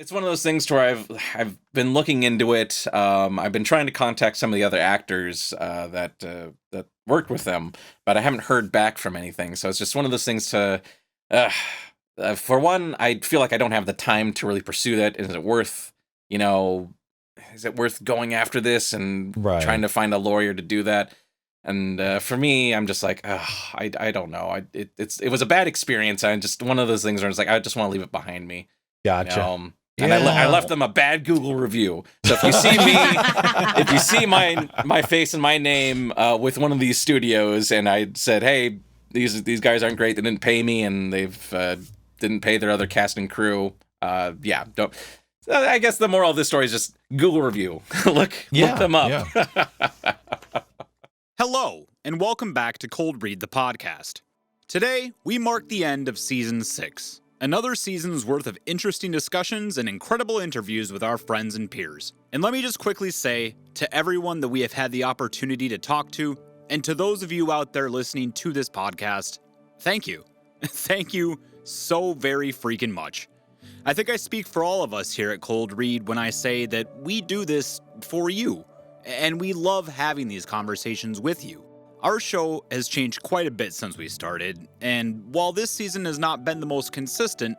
It's one of those things where I've been looking into it. I've been trying to contact some of the other actors that worked with them, but I haven't heard back from anything. So it's just one of those things to, for one, I feel like I don't have the time to really pursue that. Is it worth, is it worth going after this and trying to find a lawyer to do that? And for me, I'm just like, I don't know. It was a bad experience. I just one of those things where it's like I just want to leave it behind me. Gotcha. And I left them a bad Google review. So if you see me, if you see my face and my name with one of these studios, and I said, hey, these guys aren't great. They didn't pay me, and they've didn't pay their other cast and crew. Don't. I guess the moral of this story is just Google review. look them up. Yeah. Hello, and welcome back to Cold Read the Podcast. Today, we mark the end of Season 6. Another season's worth of interesting discussions and incredible interviews with our friends and peers. And let me just quickly say to everyone that we have had the opportunity to talk to, and to those of you out there listening to this podcast, thank you. Thank you so very freaking much. I think I speak for all of us here at Cold Read when I say that we do this for you, and we love having these conversations with you. Our show has changed quite a bit since we started, and while this season has not been the most consistent,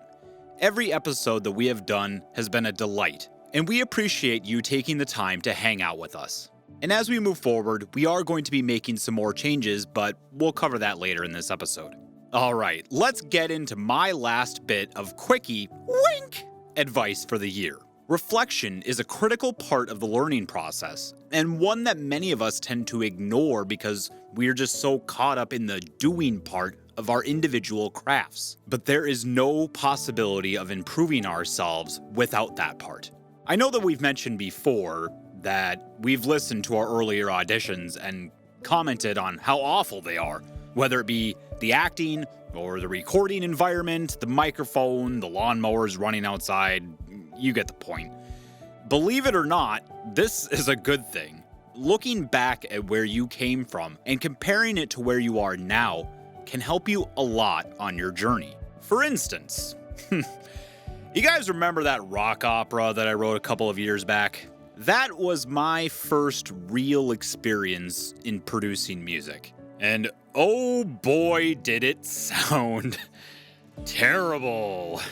every episode that we have done has been a delight, and we appreciate you taking the time to hang out with us. And as we move forward, we are going to be making some more changes, but we'll cover that later in this episode. Alright, let's get into my last bit of quickie, wink, advice for the year. Reflection is a critical part of the learning process, and one that many of us tend to ignore because we're just so caught up in the doing part of our individual crafts. But there is no possibility of improving ourselves without that part. I know that we've mentioned before that we've listened to our earlier auditions and commented on how awful they are, whether it be the acting or the recording environment, the microphone, the lawnmowers running outside. You get the point. Believe it or not, this is a good thing. Looking back at where you came from and comparing it to where you are now can help you a lot on your journey. For instance, you guys remember that rock opera that I wrote a couple of years back? That was my first real experience in producing music. And oh boy, did it sound terrible.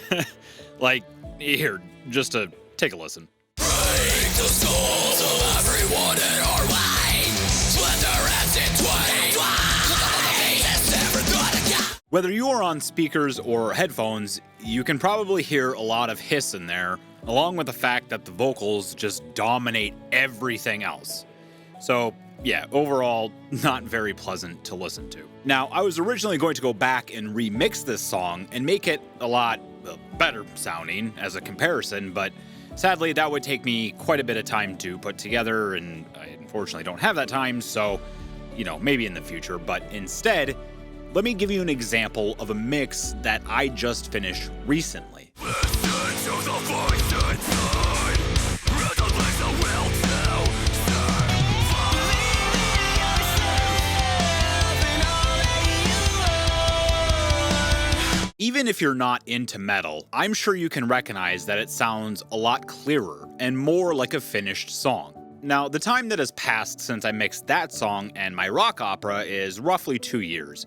Like, here, just to take a listen. Break the souls of everyone in our way. Split their heads in twain. Whether you are on speakers or headphones, you can probably hear a lot of hiss in there, along with the fact that the vocals just dominate everything else. So, yeah, overall, not very pleasant to listen to. Now, I was originally going to go back and remix this song and make it a lot better sounding as a comparison, but sadly that would take me quite a bit of time to put together, and I unfortunately don't have that time, so, maybe in the future. But instead, let me give you an example of a mix that I just finished recently. Listen to the voice inside. Release the will to survive. Even if you're not into metal, I'm sure you can recognize that it sounds a lot clearer and more like a finished song. Now, the time that has passed since I mixed that song and my rock opera is roughly 2 years.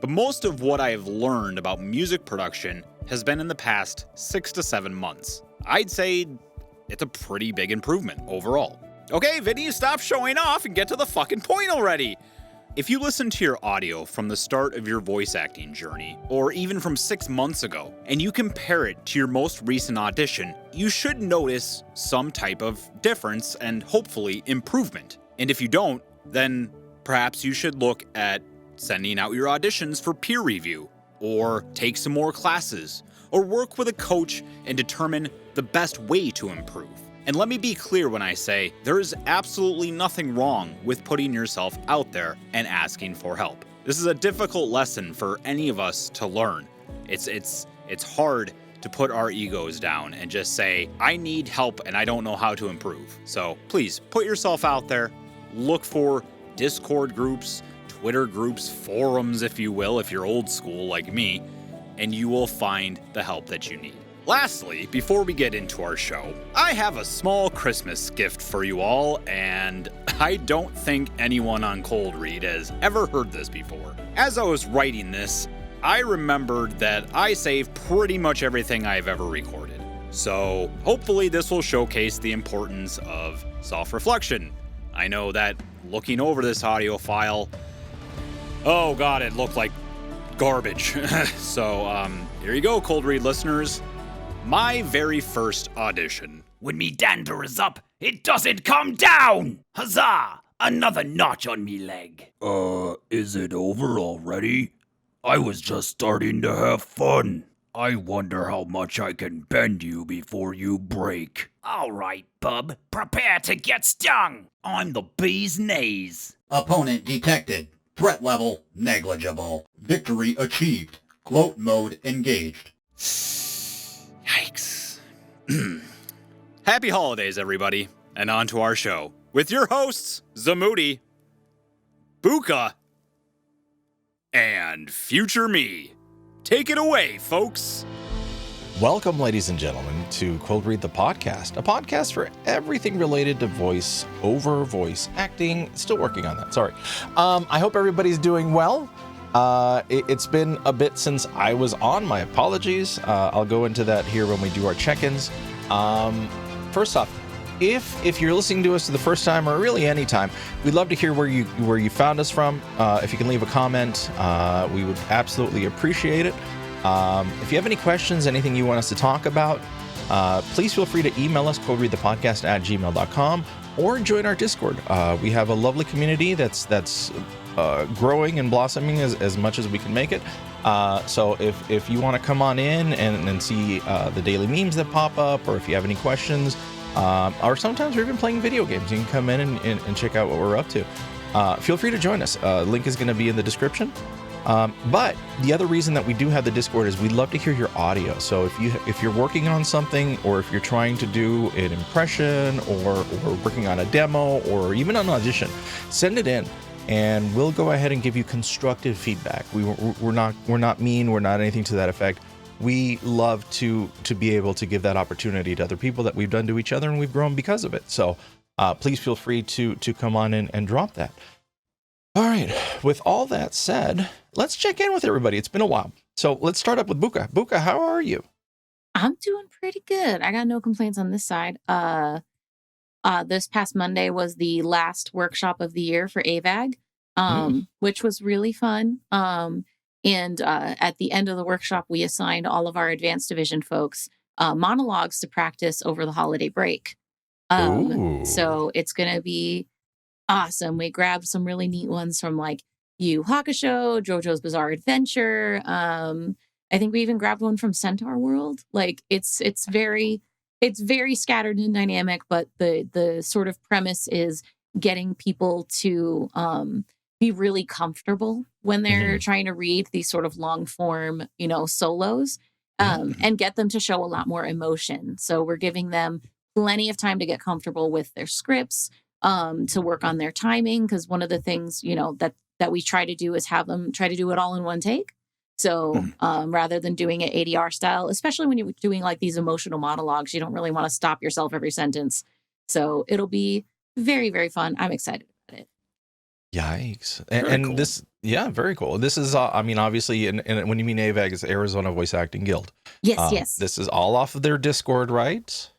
But most of what I have learned about music production has been in the past 6 to 7 months. I'd say it's a pretty big improvement overall. Okay, Vinny, stop showing off and get to the fucking point already! If you listen to your audio from the start of your voice acting journey, or even from 6 months ago, and you compare it to your most recent audition, you should notice some type of difference and hopefully improvement. And if you don't, then perhaps you should look at sending out your auditions for peer review, or take some more classes, or work with a coach and determine the best way to improve. And let me be clear when I say there is absolutely nothing wrong with putting yourself out there and asking for help. This is a difficult lesson for any of us to learn. It's hard to put our egos down and just say, I need help and I don't know how to improve. So please put yourself out there, look for Discord groups, Twitter groups, forums, if you will, if you're old school like me, and you will find the help that you need. Lastly, before we get into our show, I have a small Christmas gift for you all, and I don't think anyone on Cold Read has ever heard this before. As I was writing this, I remembered that I save pretty much everything I've ever recorded. So hopefully this will showcase the importance of self-reflection. I know that looking over this audio file, oh god, it looked like garbage. So here you go, Cold Read listeners. My very first audition. When me dander is up, it doesn't come down! Huzzah! Another notch on me leg. Is it over already? I was just starting to have fun. I wonder how much I can bend you before you break. All right, bub. Prepare to get stung. I'm the bee's knees. Opponent detected. Threat level negligible. Victory achieved. Gloat mode engaged. Yikes. Happy holidays, everybody, and on to our show with your hosts, Zamoody, Booka, and future me. Take it away, folks. Welcome, ladies and gentlemen, to Cold Read the Podcast, a podcast for everything related to voice over, voice acting. Still working on that, sorry. I hope everybody's doing well. It's been a bit since I was on. My apologies. I'll go into that here when we do our check-ins. First off, if you're listening to us for the first time or really any time, we'd love to hear where you found us from. If you can leave a comment, we would absolutely appreciate it. If you have any questions, anything you want us to talk about, please feel free to email us, coldreadthepodcast@gmail.com, or join our Discord. We have a lovely community that's growing and blossoming as much as we can make it. So if you want to come on in and see the daily memes that pop up, or if you have any questions, or sometimes we're even playing video games, you can come in and check out what we're up to. Feel free to join us. Link is going to be in the description. But the other reason that we do have the Discord is we'd love to hear your audio. So if you're working on something, or if you're trying to do an impression, or working on a demo, or even an audition, send it in, and we'll go ahead and give you constructive feedback. We're not mean. We're not anything to that effect. We love to be able to give that opportunity to other people that we've done to each other, and we've grown because of it. So please feel free to come on in and drop that. All right. With all that said, let's check in with everybody. It's been a while. So let's start up with Booka. Booka, how are you? I'm doing pretty good. I got no complaints on this side. This past Monday was the last workshop of the year for AVAG, which was really fun. And at the end of the workshop, we assigned all of our advanced division folks monologues to practice over the holiday break. So it's going to be awesome. We grabbed some really neat ones from like Yu Hakusho, JoJo's Bizarre Adventure. I think we even grabbed one from Centaur World. Like it's very scattered and dynamic, but the sort of premise is getting people to be really comfortable when they're trying to read these sort of long form, solos, and get them to show a lot more emotion. So we're giving them plenty of time to get comfortable with their scripts, to work on their timing. Because one of the things, that we try to do is have them try to do it all in one take. So rather than doing it ADR style, especially when you're doing like these emotional monologues, you don't really want to stop yourself every sentence. So it'll be very, very fun. I'm excited about it. Yikes. Very cool. This, yeah, very cool. This is, obviously, and when you mean AVAG, it's Arizona Voice Acting Guild. Yes. This is all off of their Discord, right?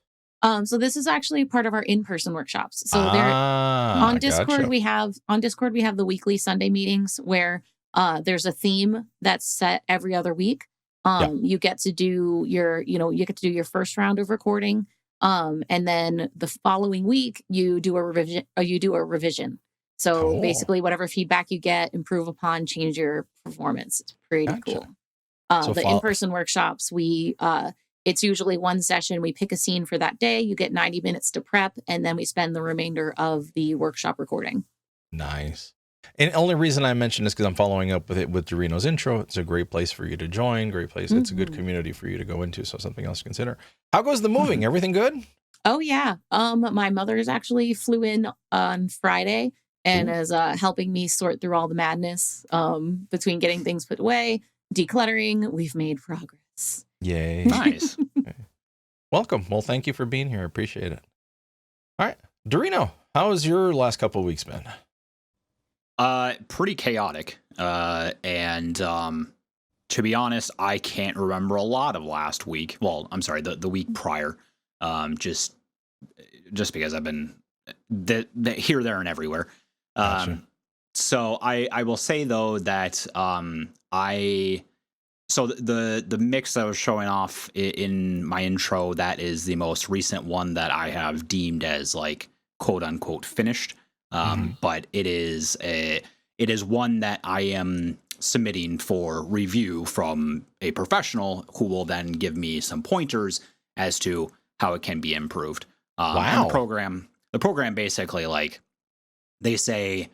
So this is actually part of our in-person workshops. So they're on Discord. Gotcha. We have the weekly Sunday meetings where there's a theme that's set every other week. You get to do your first round of recording. And then the following week you do a revision. So basically whatever feedback you get, improve upon, change your performance. It's pretty cool. The in-person workshops, it's usually one session. We pick a scene for that day. You get 90 minutes to prep, and then we spend the remainder of the workshop recording. Nice. And the only reason I mentioned this because I'm following up with Eldurrino's intro. It's a great place for you to join. Great place. It's a good community for you to go into. So something else to consider. How goes the moving? Everything good? Oh yeah. My mother's actually flew in on Friday and is helping me sort through all the madness between getting things put away, decluttering. We've made progress. Yay. Nice. Welcome. Well, thank you for being here. Appreciate it. All right. Eldurrino, how has your last couple of weeks been? Pretty chaotic. And to be honest, I can't remember a lot of last week. Well, I'm sorry, the week prior. Just because I've been here, there, and everywhere. Gotcha. So I will say though that so the mix that I was showing off in my intro, that is the most recent one that I have deemed as like quote unquote finished. But it is one that I am submitting for review from a professional who will then give me some pointers as to how it can be improved. Wow. And the program basically, like, they say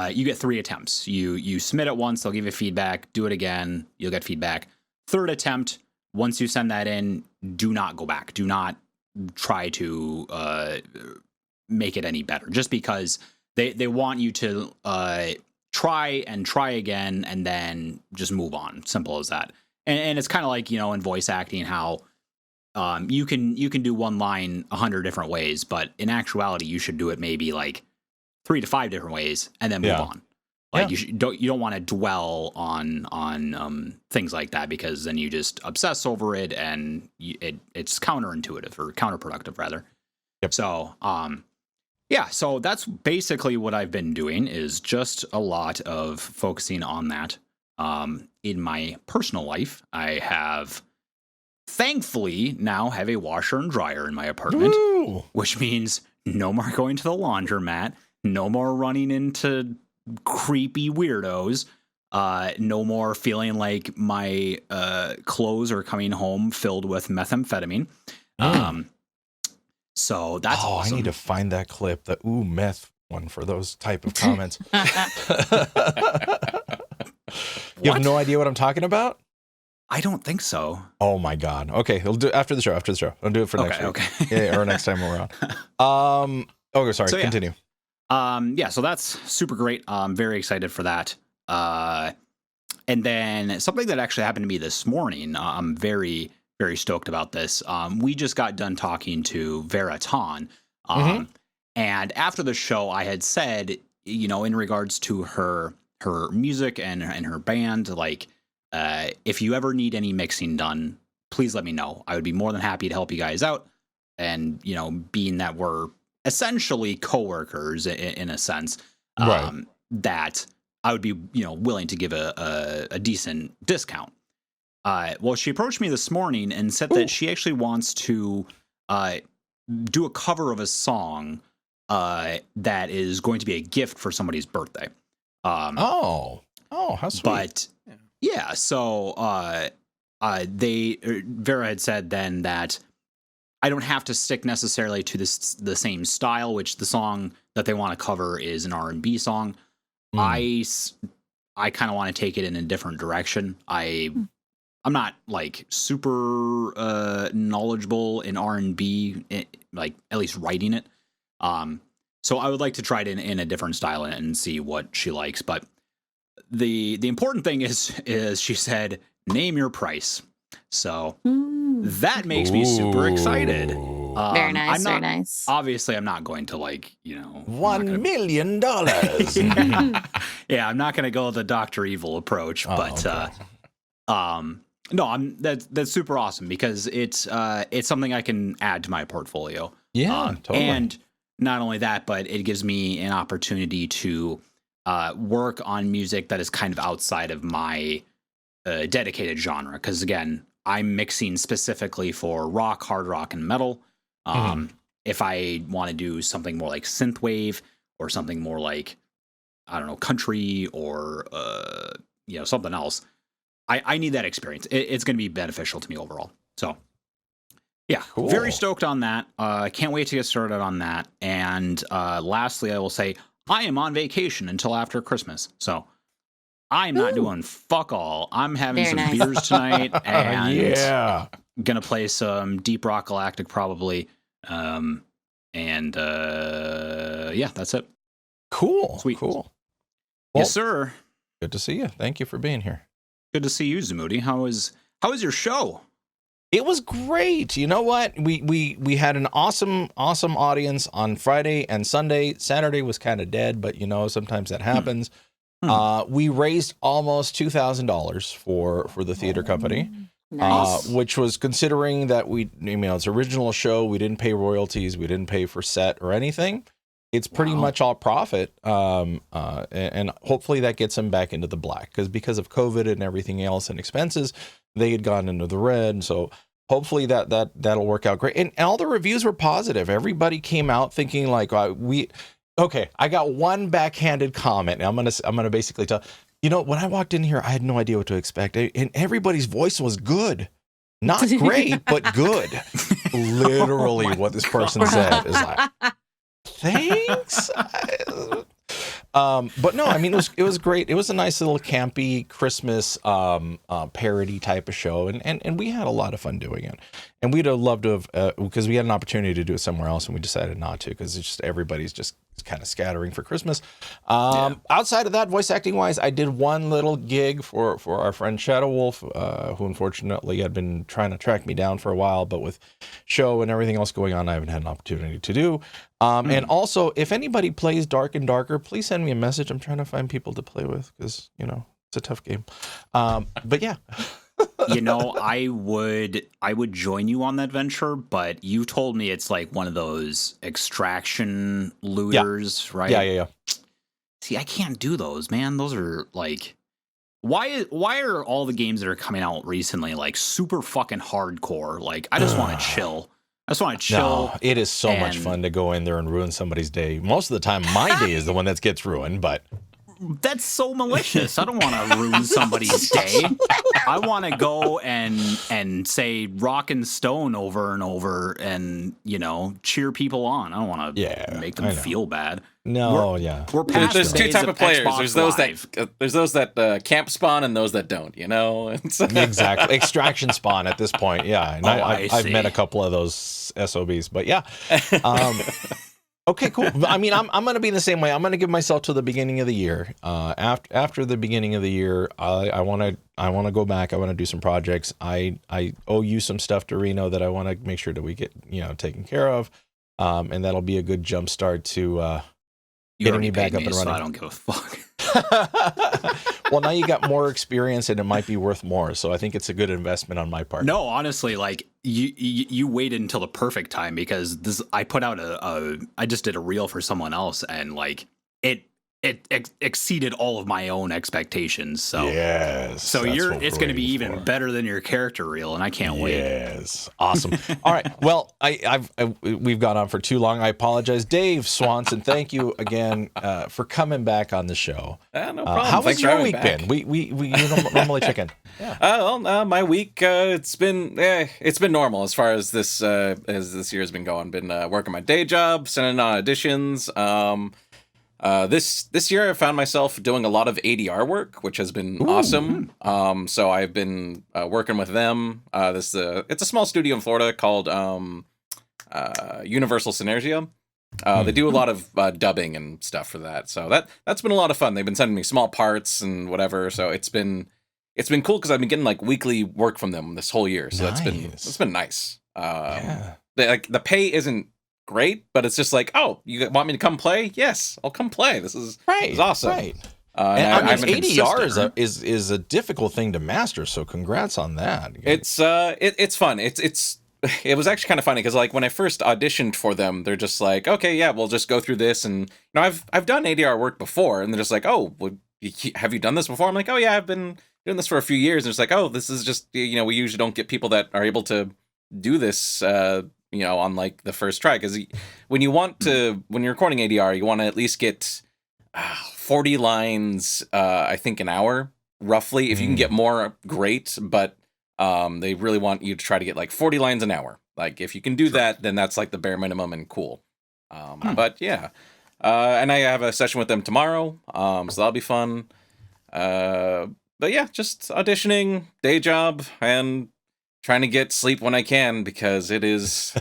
you get 3 attempts. You submit it once, they'll give you feedback, do it again, you'll get feedback. Third attempt, once you send that in, do not go back. Do not try to make it any better, just because they want you to try again and then just move on. Simple as that. And it's kind of like, in voice acting, how you can do one line 100 different ways, but in actuality, you should do it maybe like 3 to 5 different ways and then move on. Like you don't want to dwell on things like that, because then you just obsess over it and it's counterintuitive, or counterproductive rather. Yep. So so that's basically what I've been doing, is just a lot of focusing on that. In my personal life, I have thankfully now have a washer and dryer in my apartment. Woo! Which means no more going to the laundromat, no more running into creepy weirdos, no more feeling like my clothes are coming home filled with methamphetamine. So that's awesome. I need to find that clip, the meth one, for those type of comments. You have no idea what I'm talking about? I don't think so. Oh my God. Okay, we'll do after the show. I'll do it for next week. Okay. Yeah, or next time we're on. Okay, sorry. So, continue. So that's super great. I'm very excited for that. And then something that actually happened to me this morning, I'm very, very stoked about this. We just got done talking to Vera Ton. And after the show, I had said, in regards to her music and her band, like, if you ever need any mixing done, please let me know. I would be more than happy to help you guys out. And, being that we're essentially coworkers in a sense, that I would be, willing to give a decent discount. Well, she approached me this morning and said that she actually wants to do a cover of a song that is going to be a gift for somebody's birthday. How sweet. But yeah, so Vera had said then that I don't have to stick necessarily to the same style, which the song that they want to cover is an R&B song. I kind of want to take it in a different direction. I'm not like super knowledgeable in R&B, like at least writing it. So I would like to try it in a different style and see what she likes. But the important thing is she said, name your price. So that makes me super excited. Very nice. Very nice. Obviously, I'm not going to $1 million. Yeah, I'm not going to go the Dr. Evil approach, but okay. no, that's super awesome, because it's something I can add to my portfolio. Yeah, totally. And not only that, but it gives me an opportunity to work on music that is kind of outside of my dedicated genre. Because again, I'm mixing specifically for rock, hard rock, and metal. If I want to do something more like synthwave, or something more like, I don't know, country, or something else, I need that experience. It's going to be beneficial to me overall. So yeah, cool. Very stoked on that. Can't wait to get started on that. And lastly, I will say I am on vacation until after Christmas. So I'm not doing fuck all. I'm having some beers tonight, and gonna play some Deep Rock Galactic probably. Yeah, that's it. Cool. Sweet. Cool. Well, yes, sir. Good to see you. Thank you for being here. Good to see you, Zamoody. How was your show? It was great. You know what? We had an awesome audience on Friday and Sunday. Saturday was kind of dead, but sometimes that happens. We raised almost $2,000 for the theater company. Nice. Which was, considering that it's an original show, we didn't pay royalties, we didn't pay for set or anything. It's pretty much all profit, and hopefully that gets them back into the black, because of COVID and everything else and expenses, they had gone into the red. So hopefully that'll work out great. And all the reviews were positive. Everybody came out thinking like, okay, I got one backhanded comment. And I'm gonna basically tell. When I walked in here, I had no idea what to expect, and everybody's voice was good. Not great, but good. Literally, what this person said is like, thanks. But no, I mean, it was great. It was a nice little campy Christmas parody type of show, and we had a lot of fun doing it. And we'd have loved to have, because we had an opportunity to do it somewhere else, and we decided not to, because it's just everybody's just kind of scattering for Christmas. Outside of that, voice acting wise, I did one little gig for our friend Shadow Wolf, who unfortunately had been trying to track me down for a while, but with show and everything else going on, I haven't had an opportunity to do. And also, if anybody plays Dark and Darker, please send me a message. I'm trying to find people to play with, because it's a tough game. But yeah. I would join you on that venture, but you told me it's like one of those extraction looters, right? Yeah. See, I can't do those, man. Those are like, why are all the games that are coming out recently like super fucking hardcore? Like, I just want to chill. I just want to chill. No, it is so much fun to go in there and ruin somebody's day. Most of the time, my day is the one that gets ruined, but that's so malicious. I don't want to ruin somebody's day. I want to go and say rock and stone over and over and, cheer people on. I don't want to make them feel bad. No, we're past there's two days type of players. Xbox There's those that camp spawn and those that don't. Exactly. Extraction spawn at this point. Yeah, and I've met a couple of those SOBs, but yeah. Okay, cool. I mean, I'm going to be the same way. I'm going to give myself to the beginning of the year. After the beginning of the year, I want to go back. I want to do some projects. I owe you some stuff, Eldurrino, that I want to make sure that we get taken care of, and that'll be a good jump start to getting me back up and running. So I don't give a fuck. Well, now you got more experience, and it might be worth more. So I think it's a good investment on my part. No, honestly, like you waited until the perfect time, because I put out I just did a reel for someone else, and like it exceeded all of my own expectations. So yes, so it's going to be even better than your character reel, and I can't wait. Yes, awesome. All right, well, we've gone on for too long. I apologize, Dave Swanson. Thank you again for coming back on the show. No problem. How Thanks has your for week having me been? We normally check in. Yeah. My week it's been normal as far as this year has been going. Been working my day job, sending on auditions. This year I found myself doing a lot of ADR work, which has been awesome. So I've been working with them. It's a small studio in Florida called Universal Synergia. They do a lot of dubbing and stuff for that. So that's been a lot of fun. They've been sending me small parts and whatever. So it's been cool, because I've been getting like weekly work from them this whole year. So it's been nice. The pay isn't great, but it's just like, oh, you want me to come play? Yes, I'll come play. This is awesome. Right. And ADR is a difficult thing to master, so congrats on that. It's fun. It was actually kind of funny, because like when I first auditioned for them, they're just like, okay, yeah, we'll just go through this, and I've done ADR work before, and they're just like, oh, well, have you done this before? I'm like, oh yeah, I've been doing this for a few years. And it's like, oh, this is just we usually don't get people that are able to do this on like the first try, because when you're recording ADR, you want to at least get 40 lines I think an hour roughly. If you can get more, great, but they really want you to try to get like 40 lines an hour. Like if you can do that, then that's like the bare minimum and cool. But yeah, and I have a session with them tomorrow, so that'll be fun. But yeah, just auditioning, day job, and trying to get sleep when I can, because it is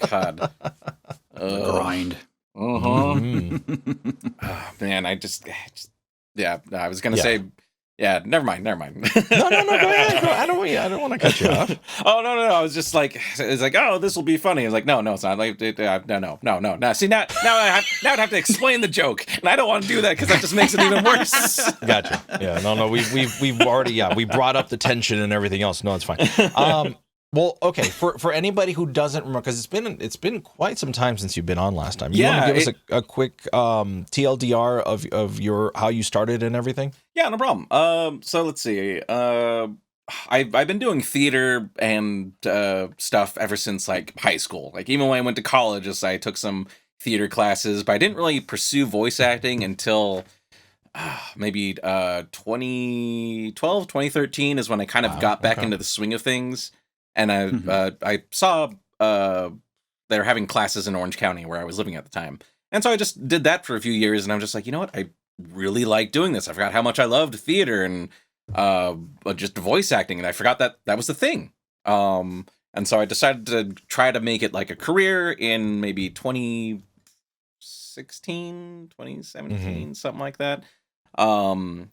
God grind. Oh, man, I was gonna say, Yeah, never mind. No, go ahead. I don't want to cut you off. Oh, no. I was just like, it's like, oh, this will be funny. It's like, no, it's not. Like, no. See, now I'd have to explain the joke, and I don't want to do that because that just makes it even worse. Gotcha. Yeah, no. We've already we brought up the tension and everything else. No, it's fine. Well, okay. For anybody who doesn't remember, because it's been quite some time since you've been on last time. You want to give us a quick TLDR of your how you started and everything? Yeah, no problem. So let's see. I've been doing theater and stuff ever since like high school. Like even when I went to college, I took some theater classes, but I didn't really pursue voice acting until maybe 2012, 2013 is when I kind of got back into the swing of things. And I saw they were having classes in Orange County where I was living at the time. And so I just did that for a few years, and I'm just like, you know what? I really like doing this. I forgot how much I loved theater and just voice acting, and I forgot that was the thing. And so I decided to try to make it like a career in maybe 2016, 2017, something like that. I've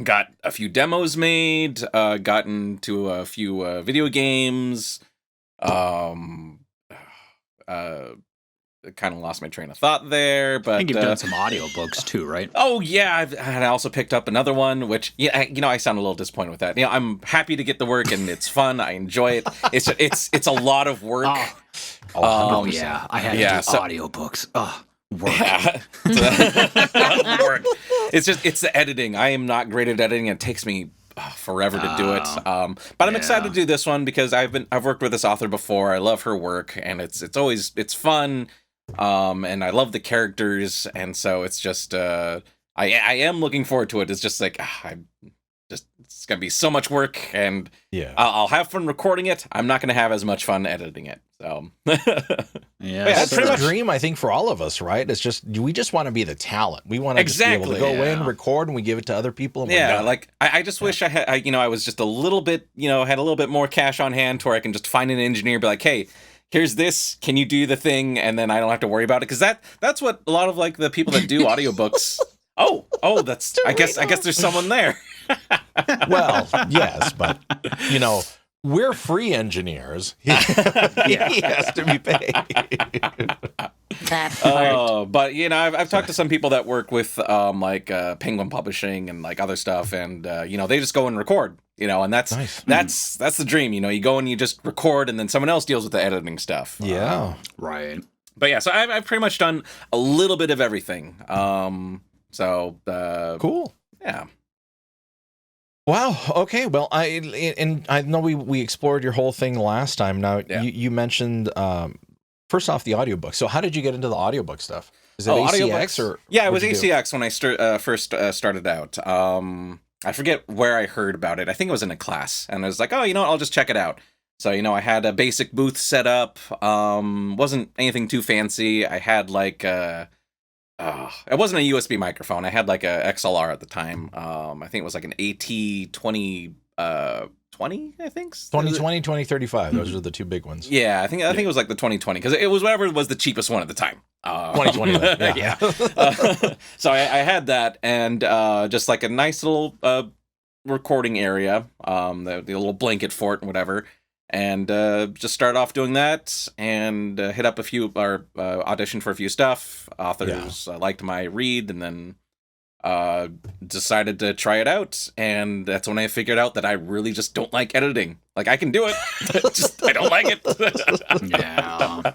got a few demos made, gotten to a few video games, kind of lost my train of thought there, but I think you've done some audiobooks too, right? Oh yeah, I also picked up another one, which I sound a little disappointed with that. I'm happy to get the work, and it's fun. I enjoy it. It's a lot of work. Yeah, I had to do audiobooks. Work. Yeah. Work. It's the editing. I am not great at editing. It takes me forever to do it. But I'm excited to do this one because I've worked with this author before. I love her work, and it's fun. And I love the characters, and so it's just I am looking forward to it. It's just like it's gonna be so much work, and I'll have fun recording it. I'm not gonna have as much fun editing it. So that's pretty much a dream, I think, for all of us, right? It's just we just want to be the talent. We want to just be able to go in, record, and we give it to other people. And like I just wish I had I was just a little bit had a little bit more cash on hand to where I can just find an engineer and be like, hey, here's this, can you do the thing? And then I don't have to worry about it, because that's what a lot of like the people that do audiobooks. Oh, that's I guess there's someone there. Well, yes, but we're free engineers. He has to be paid. That part. But I've talked to some people that work with Penguin Publishing and like other stuff, and they just go and record. And that's nice. That's the dream. You go and you just record, and then someone else deals with the editing stuff. Yeah, right. But yeah, so I've pretty much done a little bit of everything. Cool. Yeah. Wow. Okay. Well, I know we explored your whole thing last time. Now you mentioned first off the audiobook. So how did you get into the audiobook stuff? Is it ACX or? Yeah, it was ACX when I first started out. I forget where I heard about it. I think it was in a class, and I was like, oh, I'll just check it out. So I had a basic booth set up. Wasn't anything too fancy. I had like it wasn't a USB microphone. I had like a XLR at the time. I think it was like an AT20 20, I think. 2020, 2035. Those are the two big ones. Yeah, I think it was like the 2020, because it was whatever was the cheapest one at the time. 2020. Yeah. So I had that, and just like a nice little recording area, the little blanket fort and whatever. And just start off doing that, and hit up a few, or audition for a few stuff. Authors liked my read, and then decided to try it out. And that's when I figured out that I really just don't like editing. Like, I can do it, just I don't like it. Yeah.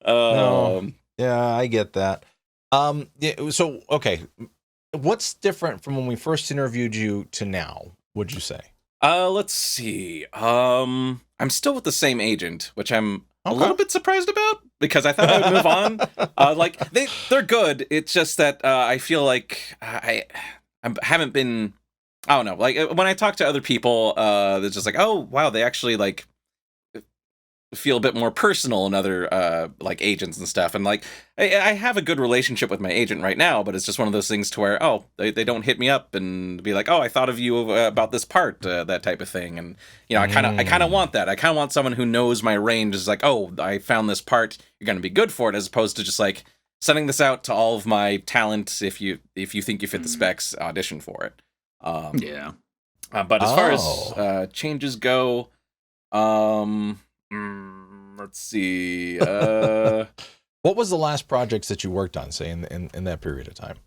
No. Yeah, I get that. So okay, what's different from when we first interviewed you to now, would you say? Let's see. I'm still with the same agent, which I'm a little bit surprised about, because I thought I would move on. Like they're good. It's just that I feel like I haven't been. I don't know. Like when I talk to other people, they're just like, oh wow, they actually like feel a bit more personal in other like agents and stuff. And like I have a good relationship with my agent right now, but it's just one of those things to where they don't hit me up and be like, oh, I thought of you about this part, that type of thing. And I kind of want that. I kind of want someone who knows my range, is like, oh, I found this part, you're going to be good for it, as opposed to just like, sending this out to all of my talent. If you think you fit the specs, audition for it. Yeah. But as far as changes go, let's see. What was the last projects that you worked on, say, in that period of time?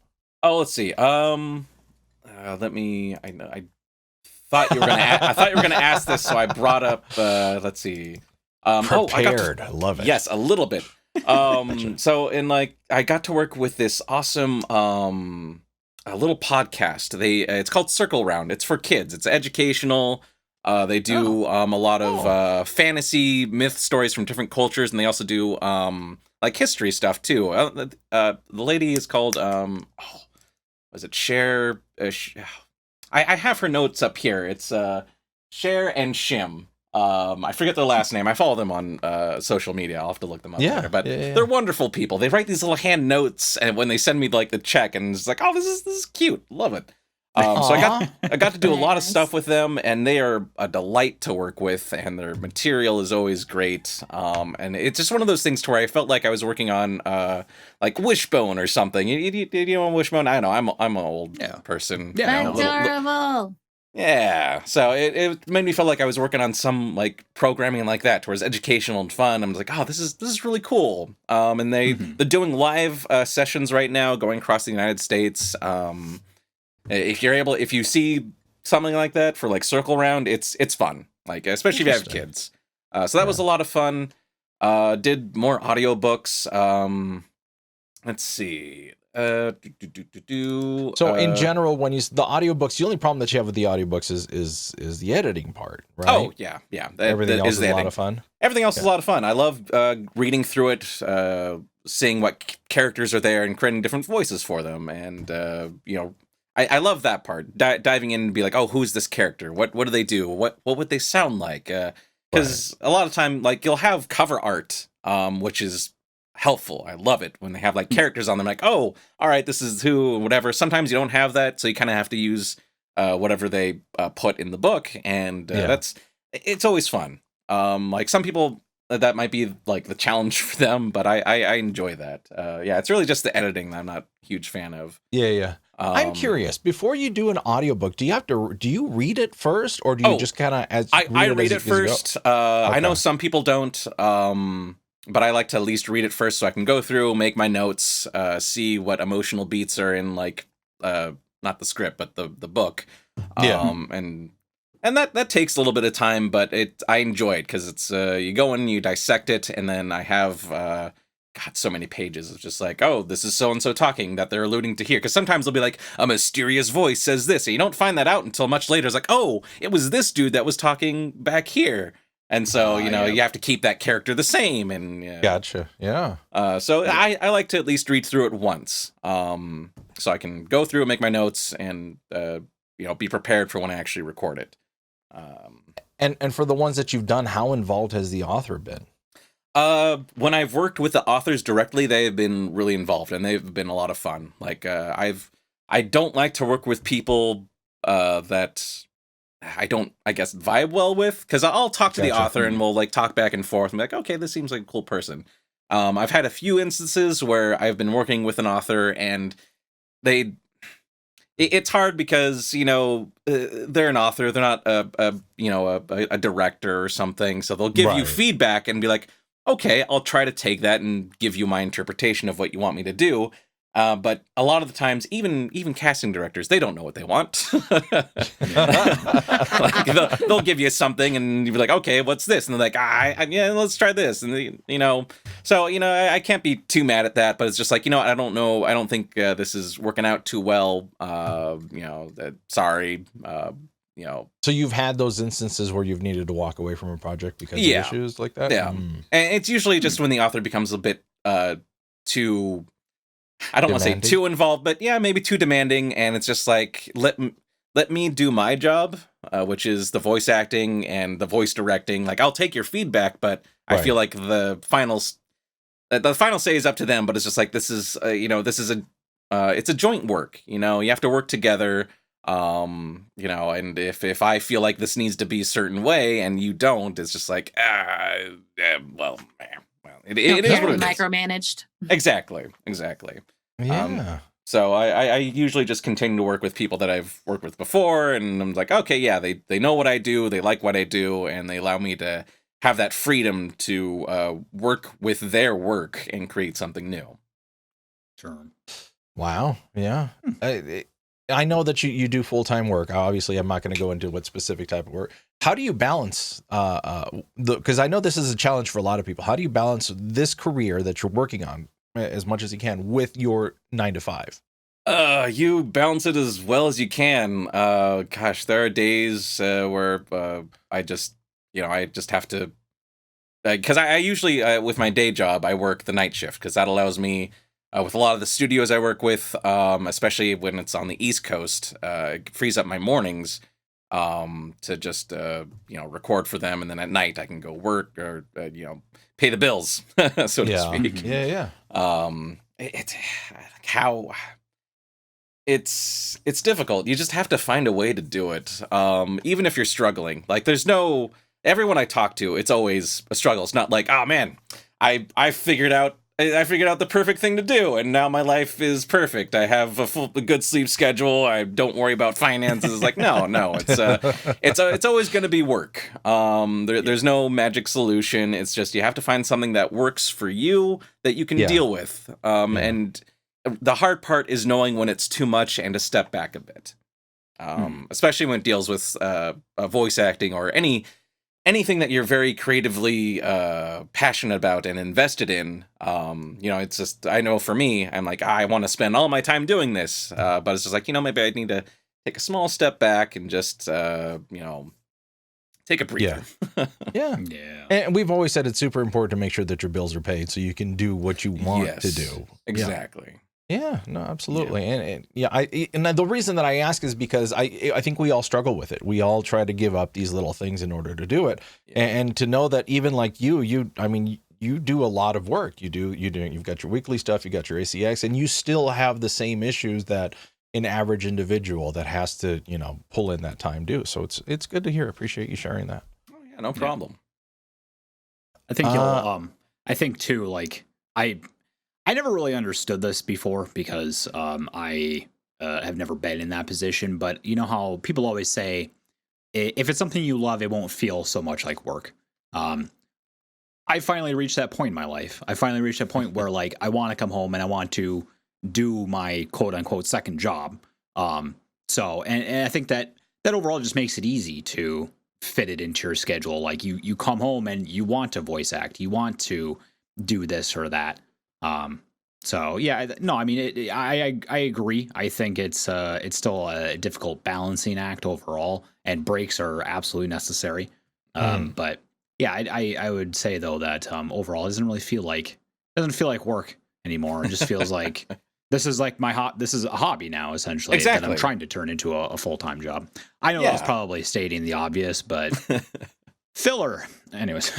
Oh, let's see. Let me. I thought you were gonna. I thought you were gonna ask this, so I brought up. Let's see. Prepared. I love it. Yes, a little bit. So I got to work with this awesome a little podcast. It's called Circle Round. It's for kids. It's educational. They do a lot of fantasy myth stories from different cultures, and they also do like history stuff too. The lady is called was it Cher? I have her notes up here. It's Cher and Shim. I forget their last name. I follow them on social media. I'll have to look them up later. But they're wonderful people. They write these little hand notes, and when they send me like the check, and it's like, oh, this is cute. Love it. So I got to do a lot of stuff with them, and they are a delight to work with, and their material is always great. And it's just one of those things to where I felt like I was working on like Wishbone or something. You know Wishbone? I know I'm an old person. Yeah, you know, Adorable. Yeah, so it made me feel like I was working on some like programming like that, towards educational and fun. I was like, oh, this is really cool. And they're doing live sessions right now, going across the United States. If you see something like that for like Circle Round, it's fun. Like especially if you have kids. So that was a lot of fun. Did more audiobooks. Let's see. So in general, when the audiobooks, the only problem that you have with the audiobooks is the editing part, right? Oh yeah. Everything else is a lot of fun. Everything else is a lot of fun. I love reading through it, seeing what characters are there, and creating different voices for them. And I love that part. Diving in and be like, oh, who's this character? What do they do? What would they sound like? Because a lot of time, like you'll have cover art, which is helpful. I love it when they have like characters on them, like, oh, all right, this is who, whatever. Sometimes you don't have that, so you kind of have to use whatever they put in the book, and it's always fun. Like some people, that might be like the challenge for them, but I enjoy that. It's really just the editing that I'm not a huge fan of. Yeah. I'm curious. Before you do an audiobook, do you read it first, or do you just kind of I read it first. Okay. I know some people don't. But I like to at least read it first so I can go through, make my notes, see what emotional beats are in, like, not the script, but the book. And that takes a little bit of time, but I enjoy it because it's, you go in, you dissect it, and then I have, so many pages of just like, oh, this is so-and-so talking that they're alluding to here. Because sometimes they'll be like, a mysterious voice says this, and you don't find that out until much later. It's like, oh, it was this dude that was talking back here. And so, you have to keep that character the same. And gotcha. Yeah. So I like to at least read through it once, so I can go through and make my notes and be prepared for when I actually record it. And for the ones that you've done, how involved has the author been? When I've worked with the authors directly, they have been really involved, and they've been a lot of fun. Like I don't like to work with people that I don't, I guess, vibe well with, because I'll talk to the author and we'll like talk back and forth and be like, okay, this seems like a cool person. I've had a few instances where I've been working with an author and it's hard because, they're an author, they're not a director or something. So they'll give you feedback and be like, okay, I'll try to take that and give you my interpretation of what you want me to do. But a lot of the times, even casting directors, they don't know what they want. Like, they'll give you something, and you'll be like, "Okay, what's this?" And they're like, let's try this." And so I can't be too mad at that. But it's just like, I don't know. I don't think this is working out too well. Sorry. So you've had those instances where you've needed to walk away from a project because of issues like that? Yeah. And it's usually just when the author becomes a bit too, I don't want to say too involved, but maybe too demanding. And it's just like, let me do my job, which is the voice acting and the voice directing. Like, I'll take your feedback, but I feel like the final say is up to them. But it's just like, this is it's a joint work. You have to work together. And if I feel like this needs to be a certain way and you don't, it's just like, it is what Very it is. micromanaged. Exactly. Yeah. So I usually just continue to work with people that I've worked with before, and I'm like, okay, yeah, they know what I do, they like what I do, and they allow me to have that freedom to work with their work and create something new. Sure. Wow. Yeah. I know that you do full-time work. Obviously, I'm not going to go into what specific type of work. How do you balance because I know this is a challenge for a lot of people. How do you balance this career that you're working on as much as you can with your 9 to 5? You balance it as well as you can. Gosh, there are days where I just have to, because I usually with my day job I work the night shift because that allows me with a lot of the studios I work with, especially when it's on the East Coast, it frees up my mornings to just record for them, and then at night I can go work or pay the bills, so to speak. Yeah. It's difficult. You just have to find a way to do it. Even if you're struggling, like everyone I talk to, it's always a struggle. It's not like, oh man, I figured out the perfect thing to do, and now my life is perfect. I have a good sleep schedule. I don't worry about finances. It's like, no, it's always going to be work. There's no magic solution. It's just you have to find something that works for you that you can deal with. And the hard part is knowing when it's too much and to step back a bit. Especially when it deals with voice acting or anything that you're very creatively passionate about and invested in. It's just, I know for me, I'm like, I want to spend all my time doing this, but it's just like, maybe I need to take a small step back and just take a breather. Yeah. And we've always said it's super important to make sure that your bills are paid so you can do what you want to do. Exactly. Yeah, no, absolutely. And the reason that I ask is because I think we all struggle with it. We all try to give up these little things in order to do it. And to know that even like you do a lot of work. You've got your weekly stuff, you got your ACX, and you still have the same issues that an average individual that has to, pull in that time do. So it's good to hear. Appreciate you sharing that. Oh yeah, no problem. I think I think too, like I never really understood this before because I have never been in that position. But you know how people always say, if it's something you love, it won't feel so much like work. I finally reached that point in my life. I finally reached that point where like I want to come home and I want to do my quote unquote second job. So I think that overall just makes it easy to fit it into your schedule. Like you come home and you want to voice act, you want to do this or that. So yeah, no, I mean, I agree. I think it's still a difficult balancing act overall, and breaks are absolutely necessary. But yeah, I would say though that overall it doesn't feel like work anymore. It just feels like this is like this is a hobby now, essentially, that I'm trying to turn into a full-time job. I know that's probably stating the obvious, but filler. Anyways.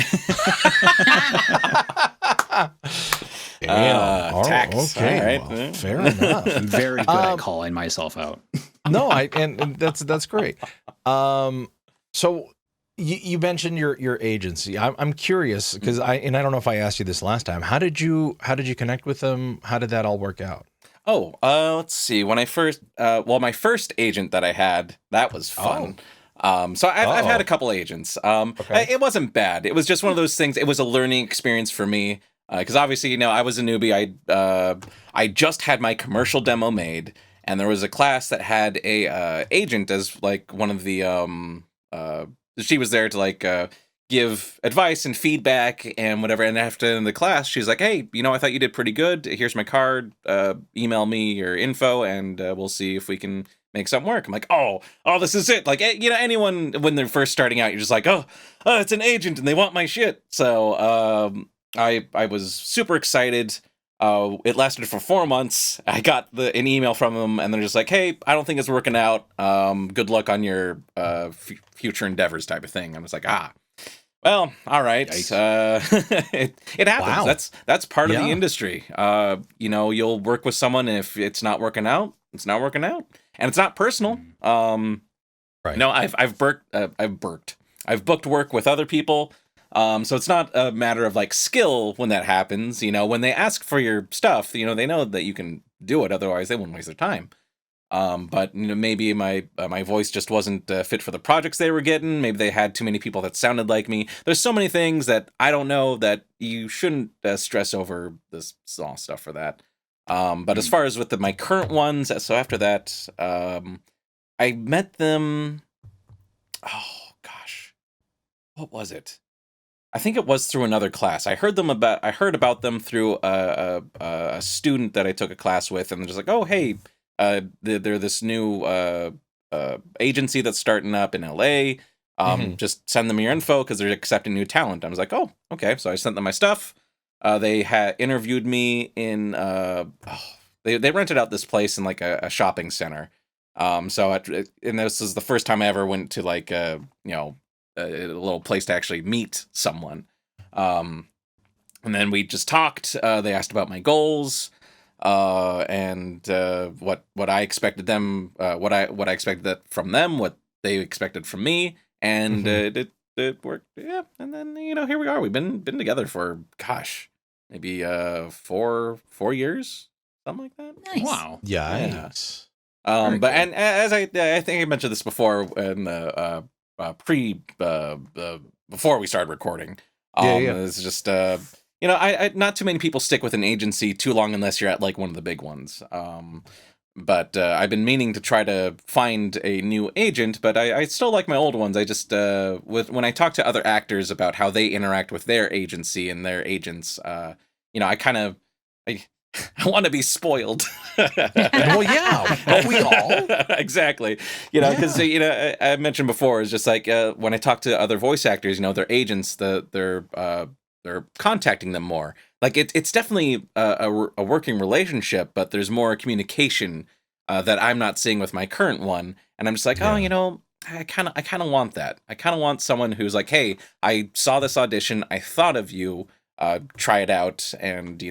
Tax. Okay, all right. well, fair enough. I'm very good at calling myself out. No, and that's great. So you mentioned your agency. I'm curious because I don't know if I asked you this last time. How did you connect with them? How did that all work out? Oh, let's see. When I first, my first agent that I had, that was fun. So I've had a couple agents. It wasn't bad. It was just one of those things. It was a learning experience for me. Because obviously, I was a newbie. I just had my commercial demo made, and there was a class that had a agent as like one of the she was there to like give advice and feedback and whatever. And after the class, she's like, "Hey, I thought you did pretty good. Here's my card. Email me your info, and we'll see if we can make something work." I'm like, oh, this is it. Like, anyone when they're first starting out, you're just like, oh, it's an agent and they want my shit. So I was super excited. It lasted for 4 months. I got an email from them, and they're just like, "Hey, I don't think it's working out. Good luck on your future endeavors," type of thing. I was like, well, all right. It happens. Wow. That's part of the industry. You'll work with someone, and if it's not working out, it's not working out, and it's not personal. Right. No, I've booked work with other people So it's not a matter of like skill when that happens. When they ask for your stuff, they know that you can do it. Otherwise, they wouldn't waste their time. But maybe my voice just wasn't fit for the projects they were getting. Maybe they had too many people that sounded like me. There's so many things that I don't know that you shouldn't stress over this small stuff for that. But as far as with my current ones, so after that, I met them. Oh gosh, what was it? I think it was through another class. I heard about them through a student that I took a class with, and they're just like, oh hey. They're this new agency that's starting up in LA. Just send them your info because they're accepting new talent. I was like, oh, okay. So I sent them my stuff. They had interviewed me in. They rented out this place in like a shopping center. And this is the first time I ever went to like a little place to actually meet someone. And then we just talked. They asked about my goals. And what I expected them, what I expected that from them, what they expected from me, and it worked. Yeah, and then here we are. We've been together for maybe 4 years, something like that. Nice. Wow. Yikes. But and as I think I mentioned this before in the before we started recording. It's just I not too many people stick with an agency too long unless you're at like one of the big ones. But I've been meaning to try to find a new agent, but I still like my old ones. I just when I talk to other actors about how they interact with their agency and their agents, I want to be spoiled. Well, yeah, don't we all? Exactly. Because I mentioned before, it's just like when I talk to other voice actors, their agents, they're contacting them more. Like it's definitely a working relationship, but there's more communication that I'm not seeing with my current one. And I'm just like, I kind of want that. I kind of want someone who's like, hey, I saw this audition, I thought of you, try it out, and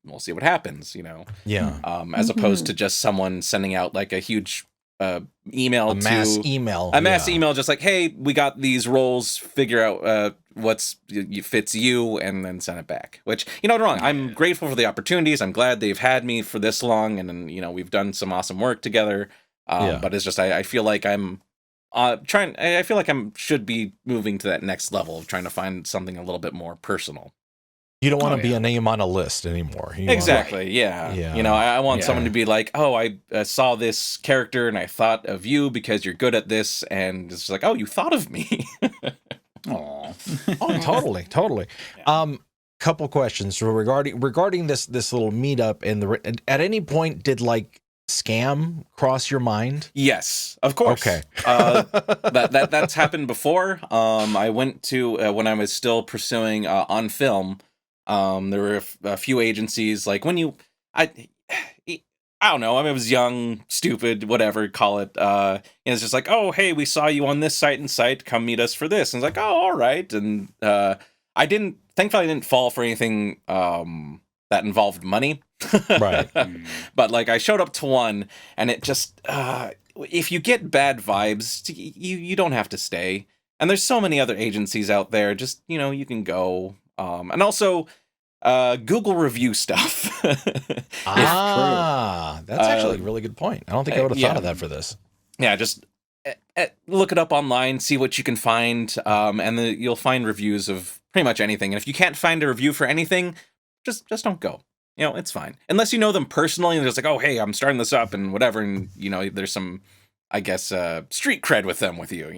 we'll see what happens. Yeah. As opposed to just someone sending out like a huge email, a mass email, just like, hey, we got these roles, figure out what's fits you, and then send it back. Which, wrong. I'm grateful for the opportunities. I'm glad they've had me for this long, and then we've done some awesome work together. But it's just I feel like I'm I feel like should be moving to that next level of trying to find something a little bit more personal. You don't want to be a name on a list anymore. Exactly. Yeah. I want someone to be like, oh, I saw this character and I thought of you because you're good at this. And it's like, oh, you thought of me. Oh, totally. Couple questions regarding this little meetup and at any point did like scam cross your mind? Yes, of course. Okay. That's happened before. I went to when I was still pursuing on film. There were a few agencies like I don't know. I was young, stupid, whatever, call it. And it's just like, oh, hey, we saw you on this site and site. Come meet us for this. And it's like, oh, all right. And thankfully I didn't fall for anything that involved money. Right. But like I showed up to one and it just, if you get bad vibes, you don't have to stay. And there's so many other agencies out there. Just, you can go. And also Google review stuff. That's actually a really good point. I don't think I would have thought of that for this. Yeah, just look it up online, see what you can find, and you'll find reviews of pretty much anything. And if you can't find a review for anything, just don't go. It's fine. Unless you know them personally and they're just like, oh, hey, I'm starting this up and whatever. And, there's some, I guess, street cred with them with you.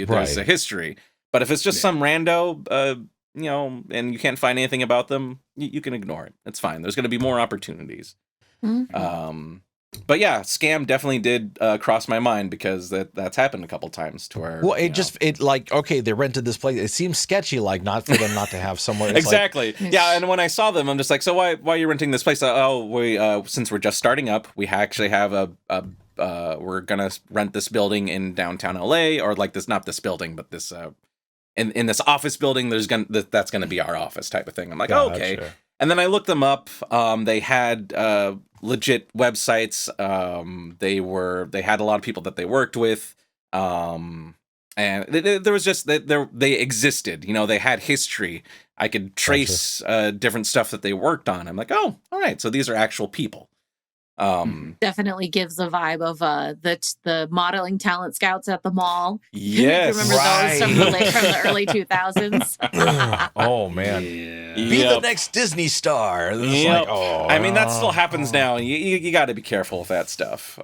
There's a history. But if it's just some rando, and you can't find anything about them, you can ignore it. It's fine. There's going to be more opportunities. Mm-hmm. But yeah, scam definitely did cross my mind because that's happened a couple times to where. Well, okay, they rented this place. It seems sketchy, like not for them not to have somewhere. Exactly. Yeah, and when I saw them, I'm just like, so why are you renting this place? We since we're just starting up, we actually have we're gonna rent this building in downtown LA, or like this, not this building, but this in this office building. That's gonna be our office type of thing. I'm like, Gotcha. Okay. And then I looked them up. They had legit websites. They had a lot of people that they worked with. and there was just they existed. You know, they had history. I could trace different stuff that they worked on. I'm like, oh, all right, so these are actual people. Definitely gives the vibe of the modeling talent scouts at the mall. Yes, Remember those from the early 2000s? Oh man, be the next Disney star. Like, oh, I mean, that still happens now. You got to be careful with that stuff.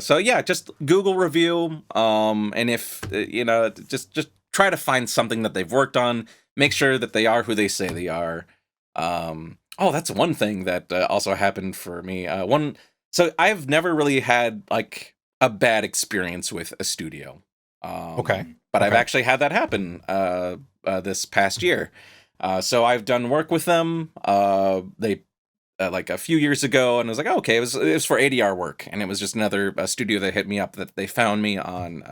So yeah, just Google review, and if just try to find something that they've worked on. Make sure that they are who they say they are. Oh, that's one thing that also happened for me. So I've never really had like a bad experience with a studio. But I've actually had that happen this past year. So I've done work with them. They like a few years ago, and I was like, oh, okay, it was for ADR work, and it was just another studio that hit me up that they found me on.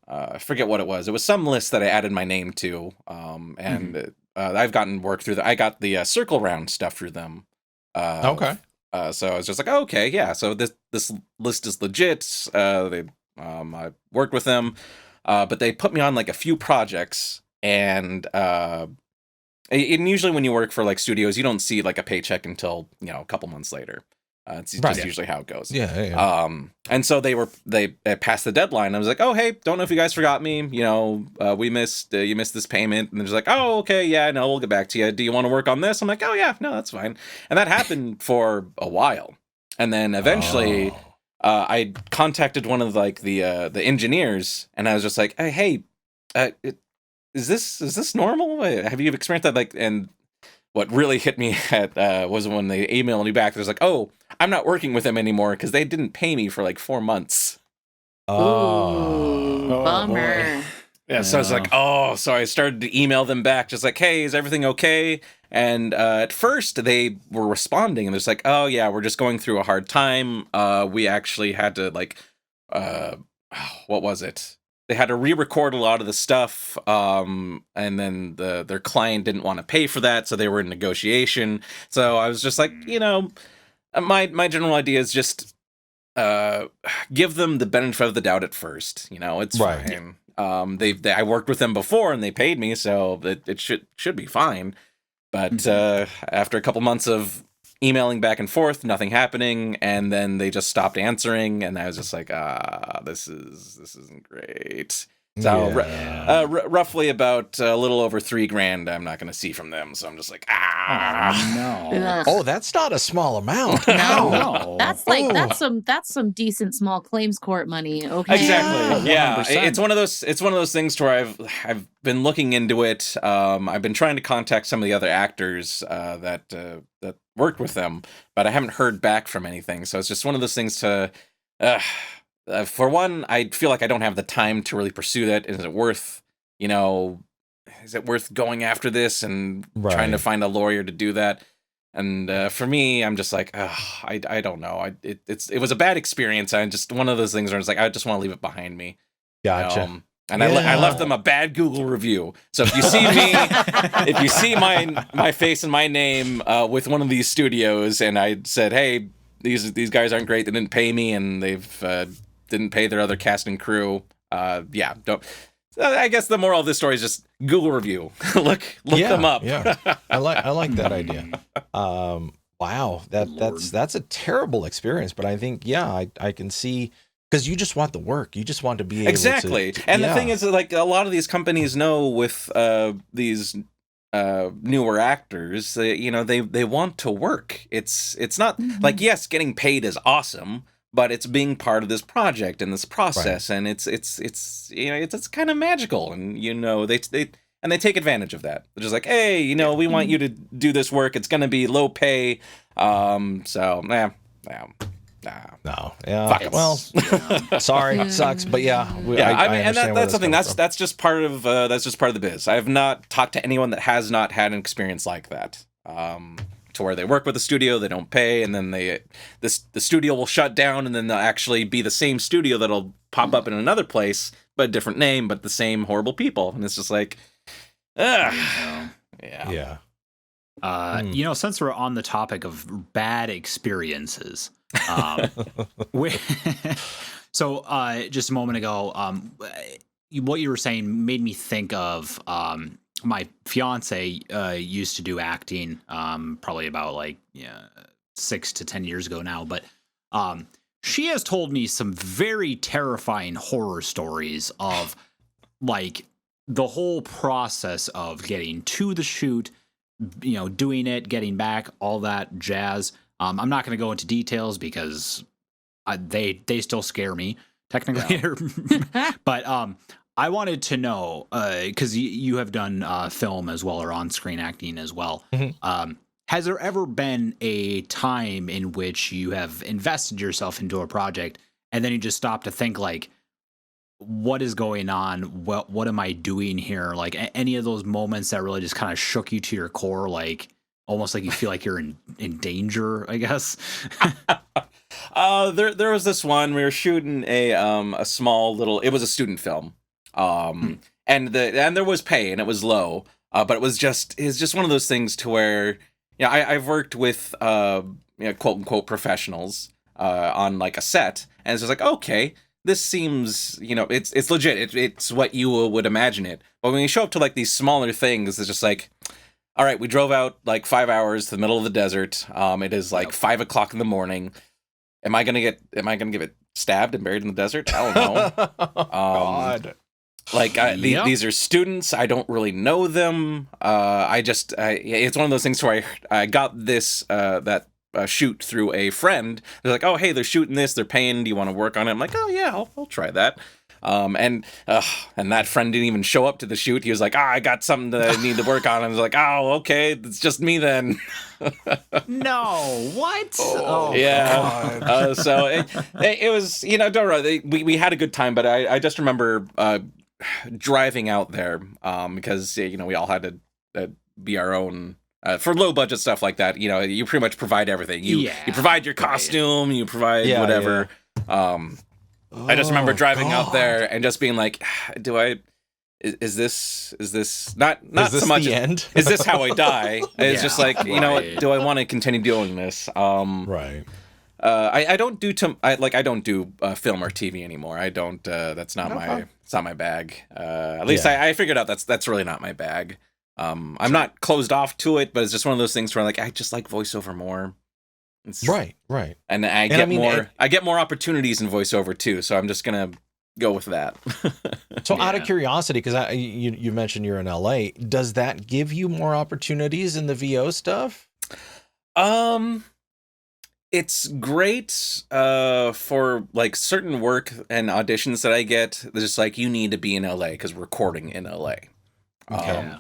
I forget what it was. It was some list that I added my name to, and I've gotten work through. I got the circle round stuff through them. So I was just like, oh, okay, yeah. So this list is legit. I worked with them, but they put me on like a few projects, and usually when you work for like studios, you don't see like a paycheck until a couple months later. It's just usually how it goes. Yeah. And so they passed the deadline. I was like, oh, hey, don't know if you guys forgot me. We missed you missed this payment. And they're just like, oh, okay, yeah, no, we'll get back to you. Do you want to work on this? I'm like, oh yeah, no, that's fine. And that happened for a while. And then eventually, I contacted one of like the engineers, and I was just like, hey, is this normal? Have you experienced that? Like, and what really hit me was when they emailed me back. There's like, oh, I'm not working with them anymore because they didn't pay me for like 4 months. Ooh, bummer. Yeah, so I was like, oh, so I started to email them back, just like, hey, is everything okay? And at first they were responding, and they're just like, oh yeah, we're just going through a hard time. We actually had to like, what was it? They had to re-record a lot of the stuff, and then their client didn't want to pay for that, so they were in negotiation. So I was just like, my general idea is just give them the benefit of the doubt at first. It's fine. I worked with them before, and they paid me, so it should be fine. But after a couple months of emailing back and forth, nothing happening, and then they just stopped answering, and I was just like, this isn't great. So roughly about a little over $3,000 I'm not going to see from them, so I'm just like, no. Oh, that's not a small amount. No. That's some decent small claims court money. Okay. Exactly. Yeah. It's one of those things where I've been looking into it. I've been trying to contact some of the other actors that worked with them, but I haven't heard back from anything. So it's just one of those things to for one, I feel like I don't have the time to really pursue that. Is it worth going after this and trying to find a lawyer to do that? And for me, I'm just like, I don't know. It was a bad experience. I just one of those things where it's like, I just want to leave it behind me. Gotcha. And I left them a bad Google review. So if you see me, if you see my face and my name with one of these studios, and I said, hey, these guys aren't great. They didn't pay me, and they've didn't pay their other cast and crew. Don't. I guess the moral of this story is just Google review. look them up. Yeah, I like that idea. Wow, that's a terrible experience. But I think I can see. Because you just want the work. You just want to be able to... And the thing is, like, a lot of these companies know with these newer actors, they want to work. It's not like, yes, getting paid is awesome, but it's being part of this project and this process, and it's kind of magical, and they take advantage of that. They're just like, hey, we want you to do this work. It's going to be low pay, No, yeah. Well, sorry, sucks, but yeah. That's something that's just part of the biz. I have not talked to anyone that has not had an experience like that. To where they work with a studio, they don't pay, and then the studio will shut down, and then they'll actually be the same studio that'll pop up in another place, but a different name, but the same horrible people, and it's just like, yeah. Since we're on the topic of bad experiences. So just a moment ago, what you were saying made me think of my fiance used to do acting probably about like 6 to 10 years ago now, but she has told me some very terrifying horror stories of like the whole process of getting to the shoot, doing it, getting back, all that jazz. I'm not going to go into details because they still scare me technically, but I wanted to know because you have done film as well or on-screen acting as well. Mm-hmm. Has there ever been a time in which you have invested yourself into a project and then you just stop to think like, what is going on? What am I doing here? Like any of those moments that really just kind of shook you to your core, like almost like you feel like you're in danger, I guess. There was this one we were shooting a small little. It was a student film, and there was pay and it was low, but it's just one of those things to where I've worked with quote unquote professionals on like a set, and it's just like, okay, this seems, it's legit. It's what you would imagine it. But when you show up to like these smaller things, it's just like, all right, we drove out like 5 hours to the middle of the desert. It is like 5 o'clock in the morning. Am I gonna get it stabbed and buried in the desert? I don't know. God. Like these are students. I don't really know them. It's one of those things where I got this shoot through a friend. They're like, oh, hey, they're shooting this. They're paying. Do you want to work on it? I'm like, oh yeah, I'll try that. And that friend didn't even show up to the shoot. He was like, I got something that I need to work on. I was like, oh, okay, it's just me then. No, what? Oh yeah. So it was, don't worry. We had a good time, but I just remember driving out there because we all had to be our own. For low budget stuff like that, you pretty much provide everything. You provide your costume, you provide whatever. Yeah. I just remember driving out there and just being like, is this not so much the end? Is this how I die? It's just like, do I want to continue doing this? Right. I don't do I don't do film or TV anymore. I don't. That's not it's not my bag. At least I figured out that's really not my bag. I'm not closed off to it, but it's just one of those things where I just like voiceover more. Right. And I get more opportunities in voiceover too, so I'm just gonna go with that. So out of curiosity, because you mentioned you're in LA, does that give you more opportunities in the VO stuff? It's great for like certain work and auditions that I get. They're just like, you need to be in LA because we're recording in LA. Okay.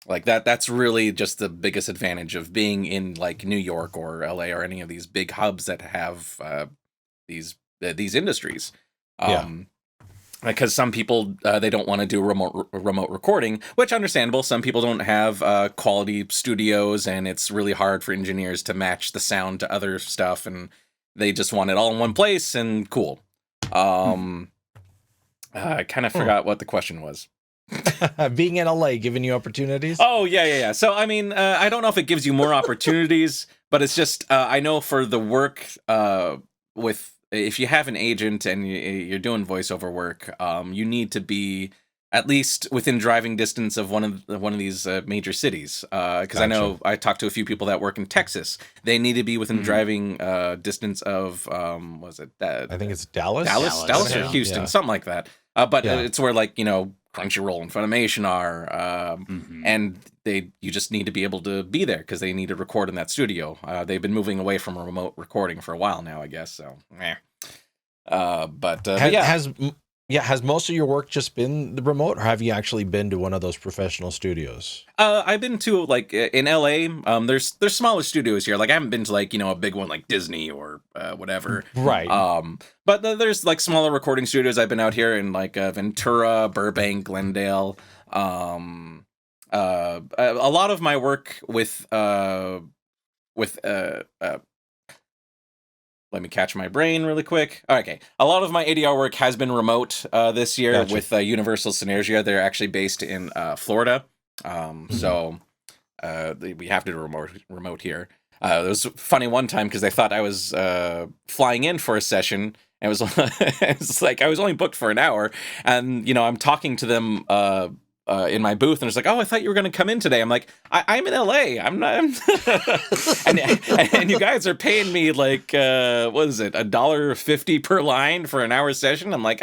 Like that's really just the biggest advantage of being in like New York or LA or any of these big hubs that have these industries. Because some people they don't want to do remote recording, which understandable. Some people don't have quality studios, and it's really hard for engineers to match the sound to other stuff, and they just want it all in one place and cool. I kind of forgot what the question was. Being in LA giving you opportunities? Oh, yeah. So, I mean, I don't know if it gives you more opportunities, but it's just, I know for the work if you have an agent and you're doing voiceover work, you need to be at least within driving distance of one of these major cities. Because I know I talked to a few people that work in Texas. They need to be within driving distance of, was it? I think it's Dallas? Dallas or Houston, something like that. But it's where Crunchyroll and Funimation are, and you just need to be able to be there because they need to record in that studio. They've been moving away from remote recording for a while now, I guess. So, has most of your work just been the remote, or have you actually been to one of those professional studios? I've been to in LA. There's smaller studios here. Like I haven't been to a big one like Disney or whatever. Right. But there's smaller recording studios. I've been out here in Ventura, Burbank, Glendale. A lot of my work with let me catch my brain really quick. Okay. A lot of my ADR work has been remote this year with Universal Synergia. They're actually based in Florida. So we have to do remote here. It was funny one time because they thought I was flying in for a session, And it was it's like I was only booked for an hour, and I'm talking to them in my booth, and it's like, oh, I thought you were going to come in today. I'm like, I'm in LA. I'm not. and you guys are paying me like what is it, $1.50 per line for an hour session? I'm like,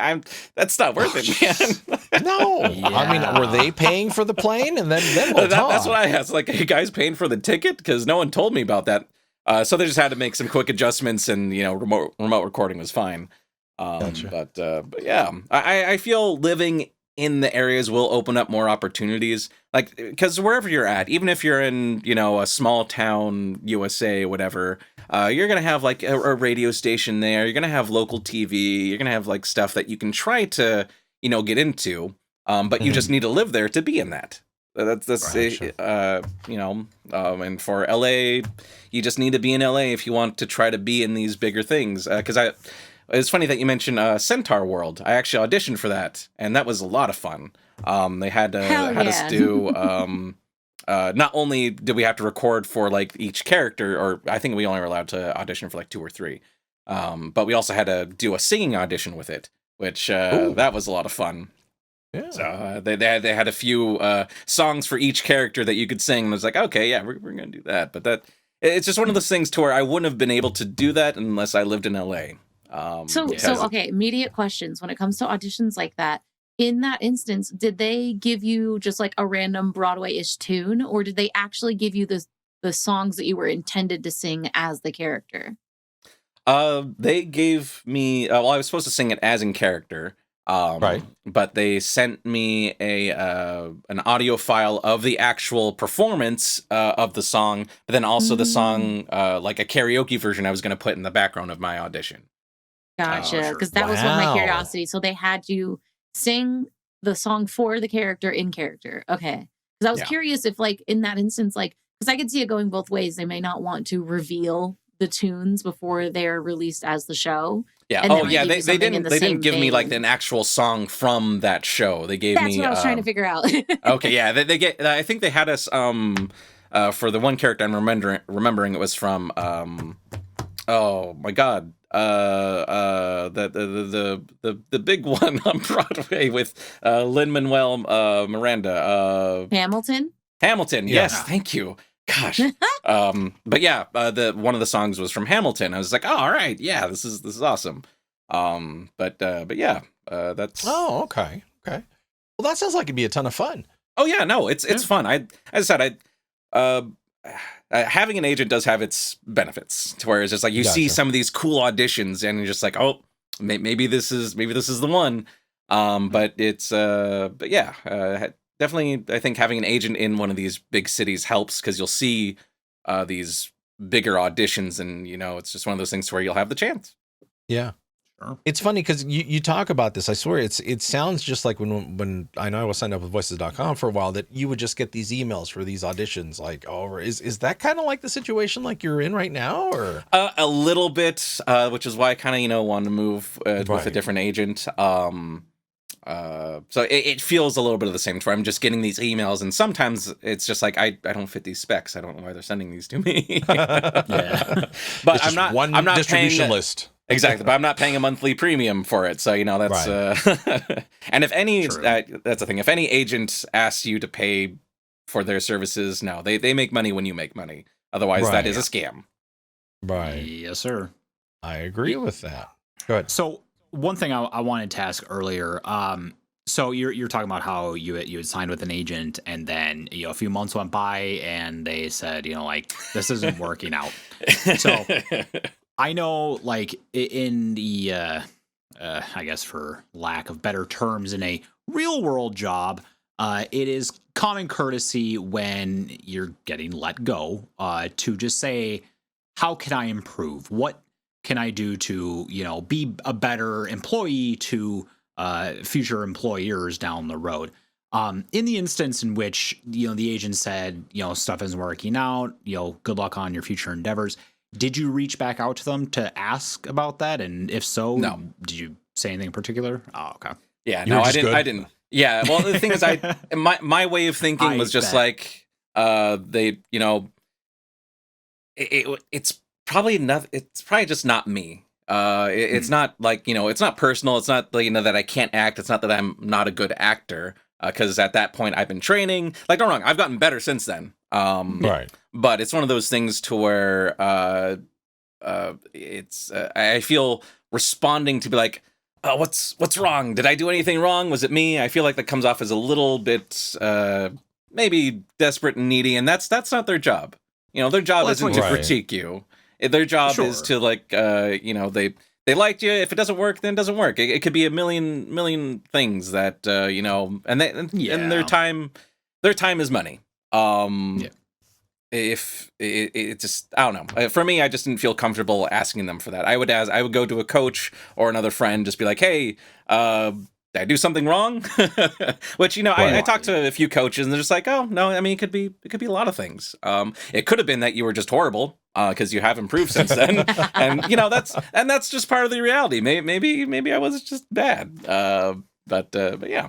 that's not worth it, man. No, I mean, were they paying for the plane? And then we'll talk. That's what I asked. Like, are you guys paying for the ticket? Because no one told me about that. So they just had to make some quick adjustments, and remote recording was fine. Gotcha. But yeah, I feel living in the areas will open up more opportunities. Like, because wherever you're at, even if you're in a small town USA, whatever, you're gonna have like a radio station there. You're gonna have local TV. You're gonna have like stuff that you can try to get into. But you just need to live there to be in that. That's Right, sure. and for LA, you just need to be in LA if you want to try to be in these bigger things. Because it's funny that you mentioned Centaur World. I actually auditioned for that, and that was a lot of fun. They had us do. Not only did we have to record for like each character, or I think we only were allowed to audition for like 2 or 3, but we also had to do a singing audition with it, which that was a lot of fun. Yeah. So they had a few songs for each character that you could sing. And I was like, okay, yeah, we're gonna do that. But it's just one of those things to where I wouldn't have been able to do that unless I lived in LA. So okay, immediate questions when it comes to auditions like that. In that instance, did they give you just like a random Broadway-ish tune, or did they actually give you the songs that you were intended to sing as the character? They gave me. Well, I was supposed to sing it as in character. Right. But they sent me an audio file of the actual performance of the song, but then also the song, like a karaoke version I was going to put in the background of my audition. Gotcha, because that was one of my curiosity. So they had you sing the song for the character in character. Okay, because I was curious if, like, in that instance, like, because I could see it going both ways. They may not want to reveal the tunes before they're released as the show. Yeah. They didn't give me like an actual song from that show. They gave me. That's what I was trying to figure out. Okay, yeah. They get. I think they had us for the one character I'm remembering it was from oh my god. The big one on Broadway with Lin-Manuel Miranda. Hamilton. Yes, thank you. Gosh. But yeah, the one of the songs was from Hamilton. I was like, oh, all right, yeah, this is awesome. But yeah, that's. Oh, okay. Well, that sounds like it'd be a ton of fun. Oh yeah, no, it's fun. As I said, having an agent does have its benefits, to where it's just like you see some of these cool auditions and you're just like, oh, maybe this is the one. But it's but yeah, definitely I think having an agent in one of these big cities helps, because you'll see these bigger auditions, and it's just one of those things where you'll have the chance. Yeah. It's funny because you talk about this. I swear it sounds just like when I know I was signed up with voices.com for a while, that you would just get these emails for these auditions. Like, oh, is that kind of like the situation like you're in right now, or a little bit, which is why I kind of want to move with a different agent. So it feels a little bit of the same, where I'm just getting these emails, and sometimes it's just like I don't fit these specs. I don't know why they're sending these to me. Yeah, but I'm not distribution list. Exactly, but I'm not paying a monthly premium for it, so that's. Right. And if any, that's the thing. If any agent asks you to pay for their services, no, they make money when you make money. Otherwise, that is a scam. Right. Yes, sir. I agree with that. Go ahead. So one thing I wanted to ask earlier. So you're talking about how you had signed with an agent, and then a few months went by, and they said like this isn't working out. So. I know, like, in the, I guess for lack of better terms, in a real-world job, it is common courtesy when you're getting let go to just say, how can I improve? What can I do to, be a better employee to future employers down the road? In the instance in which, the agent said, stuff isn't working out, good luck on your future endeavors, did you reach back out to them to ask about that? And if so, no. Did you say anything in particular? Oh, okay. Yeah, no, I didn't. Yeah, well, the thing is, my way of thinking was just like, they, it's probably just not me. It's not like, it's not personal. It's not like, that I can't act. It's not that I'm not a good actor. Because at that point I've been training. Like, don't get me wrong, I've gotten better since then. Right. But it's one of those things to where it's I feel responding to be like, oh, what's wrong? Did I do anything wrong? Was it me? I feel like that comes off as a little bit maybe desperate and needy, and that's not their job. Their job isn't to critique you. Their job is to like they liked you. If it doesn't work, then it doesn't work. It could be a million things that and their time is money. If it just, I don't know. For me, I just didn't feel comfortable asking them for that. I would go to a coach or another friend, just be like, hey, did I do something wrong? Which, I talked to a few coaches and they're just like, oh no, I mean, it could be a lot of things. It could have been that you were just horrible, because you have improved since then. And that's just part of the reality. Maybe I was just bad. But yeah.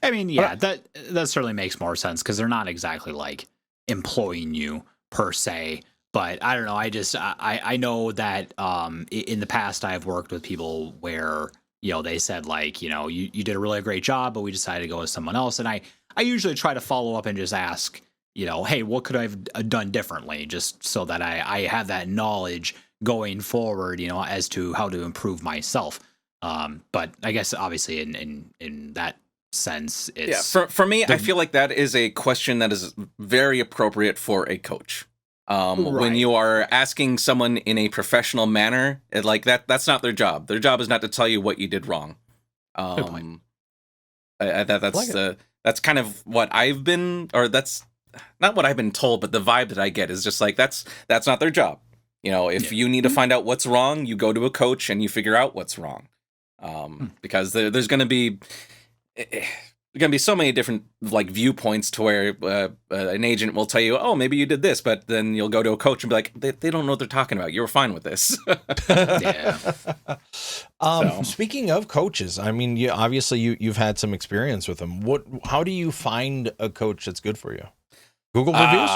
I mean, yeah, that certainly makes more sense, because they're not exactly like employing you per se. But I don't know. I know that in the past I've worked with people where, they said like, you did a really great job, but we decided to go with someone else. And I usually try to follow up and just ask, hey, what could I have done differently, just so that I have that knowledge going forward, as to how to improve myself. But I guess obviously in that sense, it's for me, I feel like that is a question that is very appropriate for a coach. When you are asking someone in a professional manner, that's not their job. Their job is not to tell you what you did wrong. That's kind of what I've been, or that's not what I've been told, but the vibe that I get is just like, that's not their job. If you need to find out what's wrong, you go to a coach and you figure out what's wrong. Because there's going to be so many different like viewpoints to where an agent will tell you, oh, maybe you did this, but then you'll go to a coach and be like, they don't know what they're talking about. You were fine with this. Yeah. Speaking of coaches, I mean, you've had some experience with them. How do you find a coach that's good for you? Google reviews?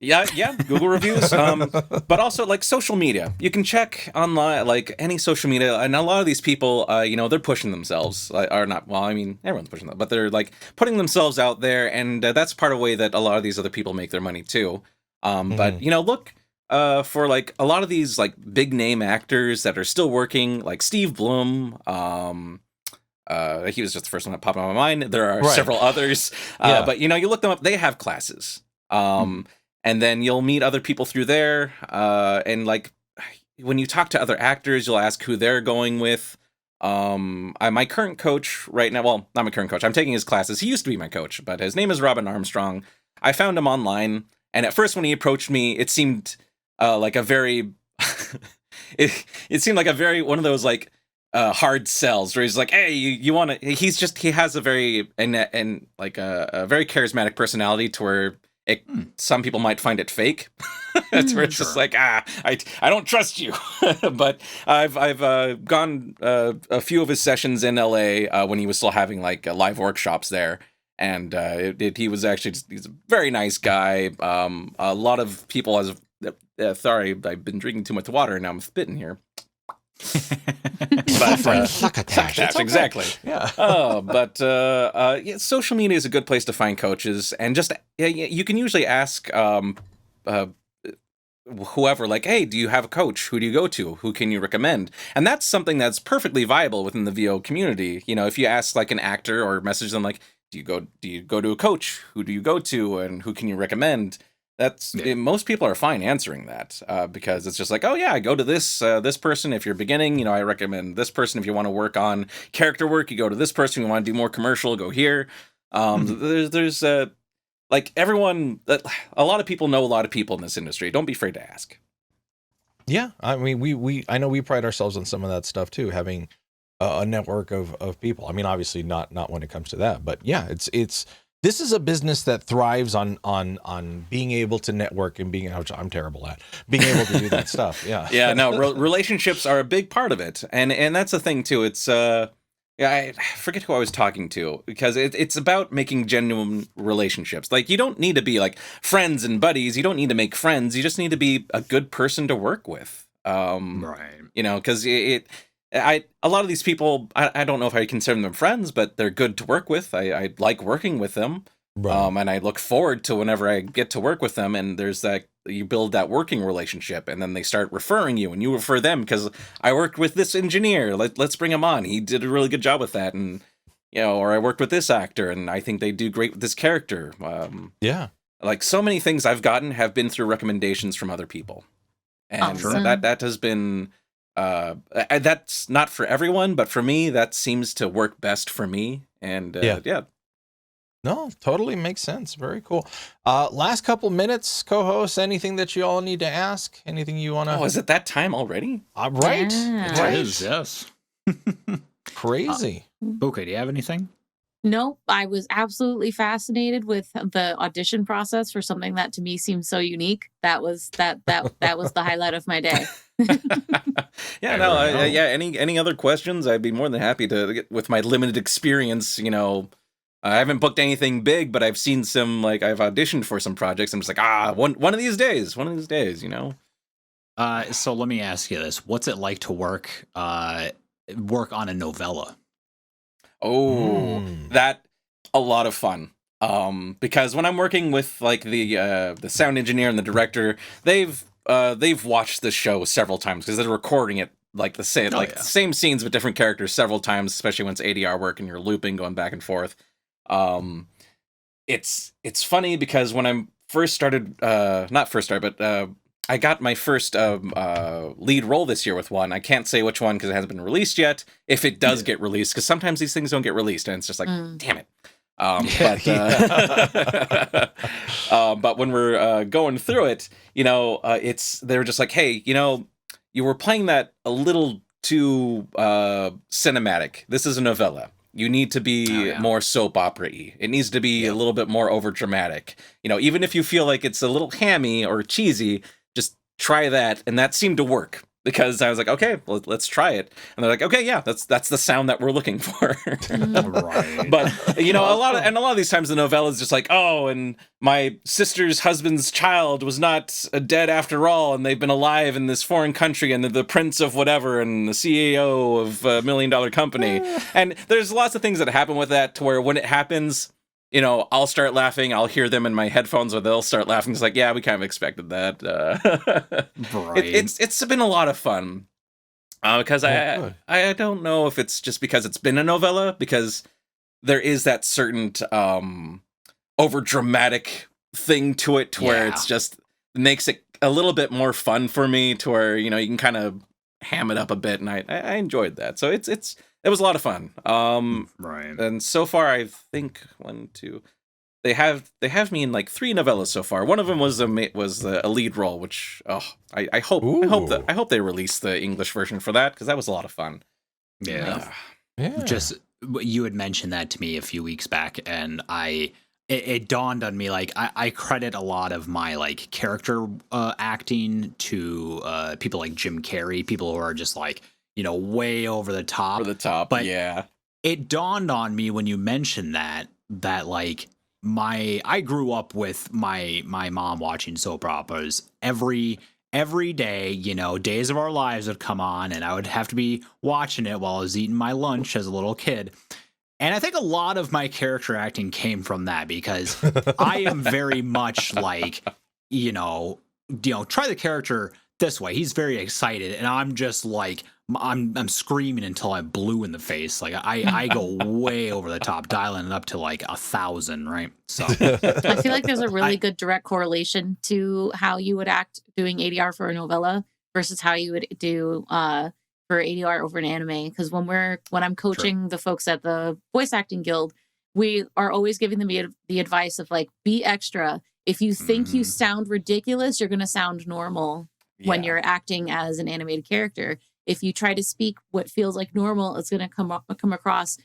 Yeah, Google reviews. But also like social media. You can check online, like any social media, and a lot of these people, they're pushing themselves, or not. Well, I mean, everyone's pushing them, but they're like putting themselves out there, and that's part of the way that a lot of these other people make their money too. But look for like a lot of these like big name actors that are still working, like Steve Blum. He was just the first one that popped on my mind. There are several others, but you look them up. They have classes. And then you'll meet other people through there. And like when you talk to other actors, you'll ask who they're going with. My current coach right now, well, not my current coach, I'm taking his classes. He used to be my coach, but his name is Robin Armstrong. I found him online. And at first when he approached me, it seemed like a very, it seemed like a very, one of those like hard sells where he's like, hey, you want to, he has a very, and like a very charismatic personality to where some people might find it fake. It's where it's just like, I don't trust you. But I've gone a few of his sessions in LA when he was still having like live workshops there, and he was actually he's a very nice guy. A lot of people sorry, I've been drinking too much water and now I'm spitting here. But succotash, exactly. Yeah. Social media is a good place to find coaches, and just you can usually ask whoever, like, hey, do you have a coach? Who do you go to? Who can you recommend? And that's something that's perfectly viable within the VO community. If you ask like an actor or message them like, do you go to a coach? Who do you go to, and who can you recommend? Most people are fine answering that because it's just like, oh yeah, I go to this person if you're beginning. I recommend this person if you want to work on character work. You go to this person. You want to do more commercial, go here. There's like everyone. A lot of people know a lot of people in this industry. Don't be afraid to ask. Yeah, I mean, I know we pride ourselves on some of that stuff too, having a network of people. I mean, obviously not when it comes to that, but yeah, it's. This is a business that thrives on being able to network and which I'm terrible at, being able to do that stuff. Yeah. Yeah. No, relationships are a big part of it, and that's the thing too. It's I forget who I was talking to, because it's about making genuine relationships. Like, you don't need to be like friends and buddies. You don't need to make friends. You just need to be a good person to work with. Right. You know, because a lot of these people, I don't know if I consider them friends, but they're good to work with. I like working with them. Right. And I look forward to whenever I get to work with them, and there's that, you build that working relationship, and then they start referring you, and you refer them because I worked with this engineer. Let's bring him on. He did a really good job with that, and you know, or I worked with this actor, and I think they do great with this character. Yeah. Like so many things I've gotten have been through recommendations from other people, and Awesome. that has been. That's not for everyone, but for me, that seems to work best for me. And yeah. No, totally makes sense. Very cool. Last couple minutes, co-hosts, anything that you all need to ask? Anything you want to... Oh, is it that time already? Right? Yeah. Right. It is, yes. Crazy. Booka, do you have anything? Nope. I was absolutely fascinated with the audition process for something that to me seemed so unique. That was that was the highlight of my day. Yeah, no, any other questions? I'd be more than happy to get, with my limited experience, you know. I haven't booked anything big, but I've seen some, like, I've auditioned for some projects. I'm just like, one of these days, you know. So let me ask you this: what's it like to work on a novella? Oh, that a lot of fun. Because when I'm working with like the sound engineer and the director, they've watched the show several times because they're recording it like the same scenes with different characters several times, especially when it's ADR work and you're looping, going back and forth. It's funny because when I first started, but I got my first lead role this year with one. I can't say which one because it hasn't been released yet. If it does get released, because sometimes these things don't get released, and it's just like, damn it. But when we're going through it, you know, they're just like, hey, you know, you were playing that a little too cinematic. This is a novella. You need to be more soap opera-y. It needs to be a little bit more over dramatic. You know, even if you feel like it's a little hammy or cheesy, just try that. And that seemed to work because I was like, okay, well, let's try it. And they're like, okay, yeah, that's the sound that we're looking for. Right. But you know, a lot of these times the novella is just like, oh, and my sister's husband's child was not dead after all, and they've been alive in this foreign country, and they're the prince of whatever, and the CEO of a $1 million company. And there's lots of things that happen with that to where when it happens, you know, I'll start laughing. I'll hear them in my headphones, or they'll start laughing. It's like, yeah, we kind of expected that. Right. It's been a lot of fun because I don't know if it's just because it's been a novella, because there is that certain over dramatic thing to it, to where it's just makes it a little bit more fun for me, to where, you know, you can kind of ham it up a bit, and I enjoyed that. So it was a lot of fun. Right. And so far, I think they have me in like 3 novellas so far. One of them was a lead role, which I hope they release the English version for that, because that was a lot of fun. Yeah. Yeah. Just you had mentioned that to me a few weeks back, and it dawned on me, like, I credit a lot of my like character acting to people like Jim Carrey, people who are just like, you know, way over the top. But yeah. It dawned on me when you mentioned that like I grew up with my mom watching soap operas every day. You know, Days of Our Lives would come on, and I would have to be watching it while I was eating my lunch as a little kid. And I think a lot of my character acting came from that, because I am very much like, you know, try the character this way. He's very excited, and I'm just like, I'm screaming until I'm blue in the face. Like I go way over the top, dialing it up to like 1,000, right? So I feel like there's a really good direct correlation to how you would act doing ADR for a novella versus how you would do for ADR over an anime. Because when I'm coaching the folks at the Voice Acting Guild, we are always giving them the advice of like, be extra. If you think you sound ridiculous, you're going to sound normal when you're acting as an animated character. If you try to speak what feels like normal, it's going to come across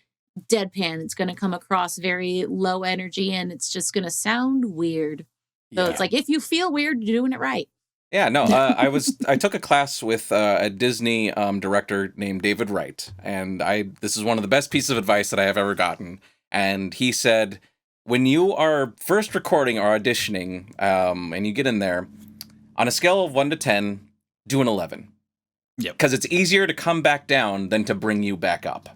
deadpan. It's going to come across very low energy, and it's just going to sound weird. So it's like, if you feel weird, you're doing it right. Yeah, no, I took a class with a Disney director named David Wright, and this is one of the best pieces of advice that I have ever gotten. And he said, when you are first recording or auditioning, and you get in there, on a scale of 1 to 10, do an 11. Yep. Because it's easier to come back down than to bring you back up.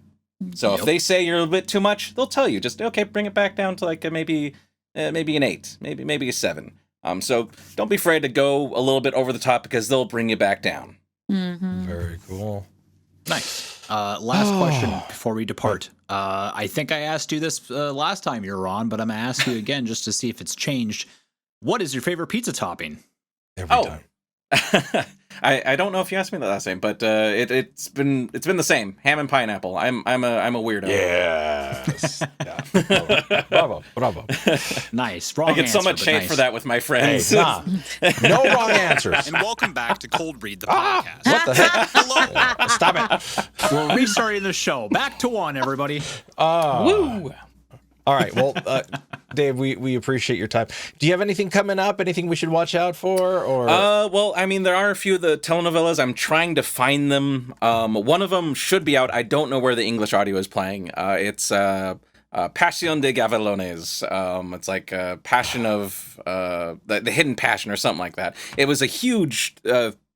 So if they say you're a bit too much, they'll tell you, just, okay, bring it back down to like maybe an 8, maybe a 7. So don't be afraid to go a little bit over the top because they'll bring you back down. Mm-hmm. Very cool. Nice. Last question before we depart. I think I asked you this last time you were on, but I'm going to ask you again just to see if it's changed. What is your favorite pizza topping? Every time. I don't know if you asked me that last time, but it's been the same. Ham and pineapple. I'm a weirdo. Yes. Yeah. Bravo. Nice. Wrong I get answer, so much but hate nice. for that with my friends. Hey, nah. No wrong answers. And welcome back to Cold Read the podcast. What the heck? Hello. Stop it. We're restarting the show. Back to 1, everybody. Woo! All right. Well, Dave, we appreciate your time. Do you have anything coming up? Anything we should watch out for? Or Well, I mean, there are a few of the telenovelas. I'm trying to find them. One of them should be out. I don't know where the English audio is playing. It's Pasión de Gavilanes. It's like Passion of the Hidden Passion or something like that. It was a huge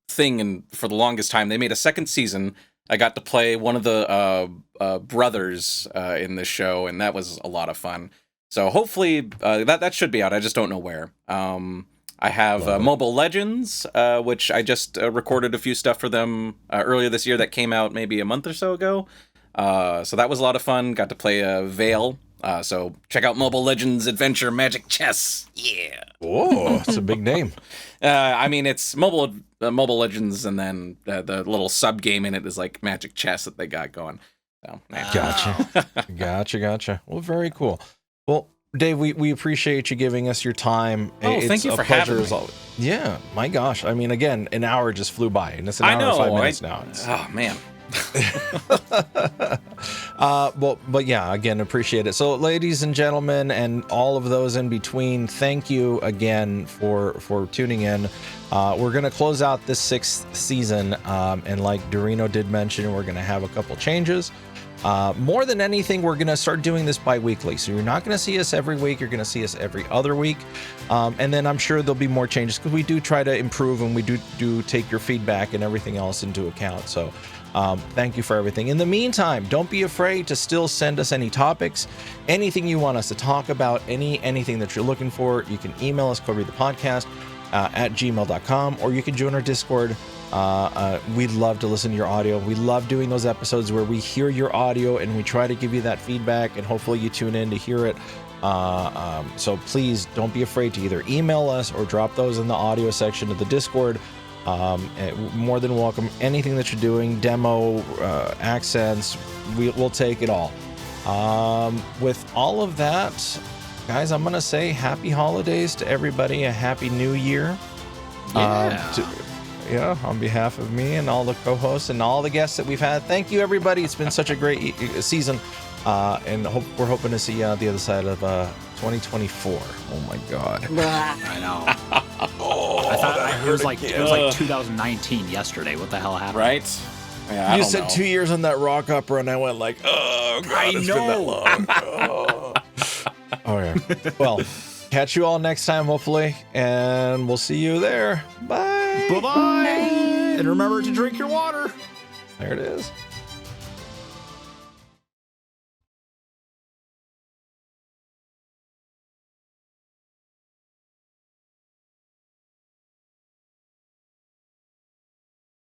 thing, and for the longest time, they made a second season. I got to play one of the brothers in this show, and that was a lot of fun. So hopefully that should be out. I just don't know where. I have Mobile Legends, which I just recorded a few stuff for them earlier this year that came out maybe a month or so ago. So that was a lot of fun. Got to play Veil. So check out Mobile Legends Adventure Magic Chess. Yeah. oh, it's a big name. I mean, it's Mobile Legends, and then the little sub game in it is like Magic Chess that they got going. So, Gotcha. Well, very cool. Well, Dave, we appreciate you giving us your time. Oh, thank you for having me. Yeah, my gosh. I mean, again, an hour just flew by, and it's an hour and 5 minutes now. Oh, man. But yeah, again, appreciate it. So, ladies and gentlemen, and all of those in between, thank you again for tuning in. We're going to close out this 6th season, and like Eldurrino did mention, we're going to have a couple changes. More than anything, we're going to start doing this bi-weekly. So you're not going to see us every week. You're going to see us every other week. And then I'm sure there'll be more changes because we do try to improve, and we do take your feedback and everything else into account. So thank you for everything. In the meantime, don't be afraid to still send us any topics, anything you want us to talk about, anything that you're looking for. You can email us, ColdReadthePodcast at gmail.com, or you can join our Discord. We'd love to listen to your audio. We love doing those episodes where we hear your audio and we try to give you that feedback, and hopefully you tune in to hear it. So please don't be afraid to either email us or drop those in the audio section of the Discord. More than welcome. Anything that you're doing, demo, accents, we'll take it all. With all of that, guys, I'm going to say happy holidays to everybody. A happy new year. Yeah. On behalf of me and all the co-hosts and all the guests that we've had, thank you, everybody. It's been such a great season, and we're hoping to see you on the other side of 2024. Oh my God! I know. I thought it was like 2019 yesterday. What the hell happened? Right? Yeah, you said 2 years on that rock opera, and I went like, oh God, it's been that long. Okay. Well, catch you all next time, hopefully, and we'll see you there. Bye. Bye-bye. And remember to drink your water. There it is.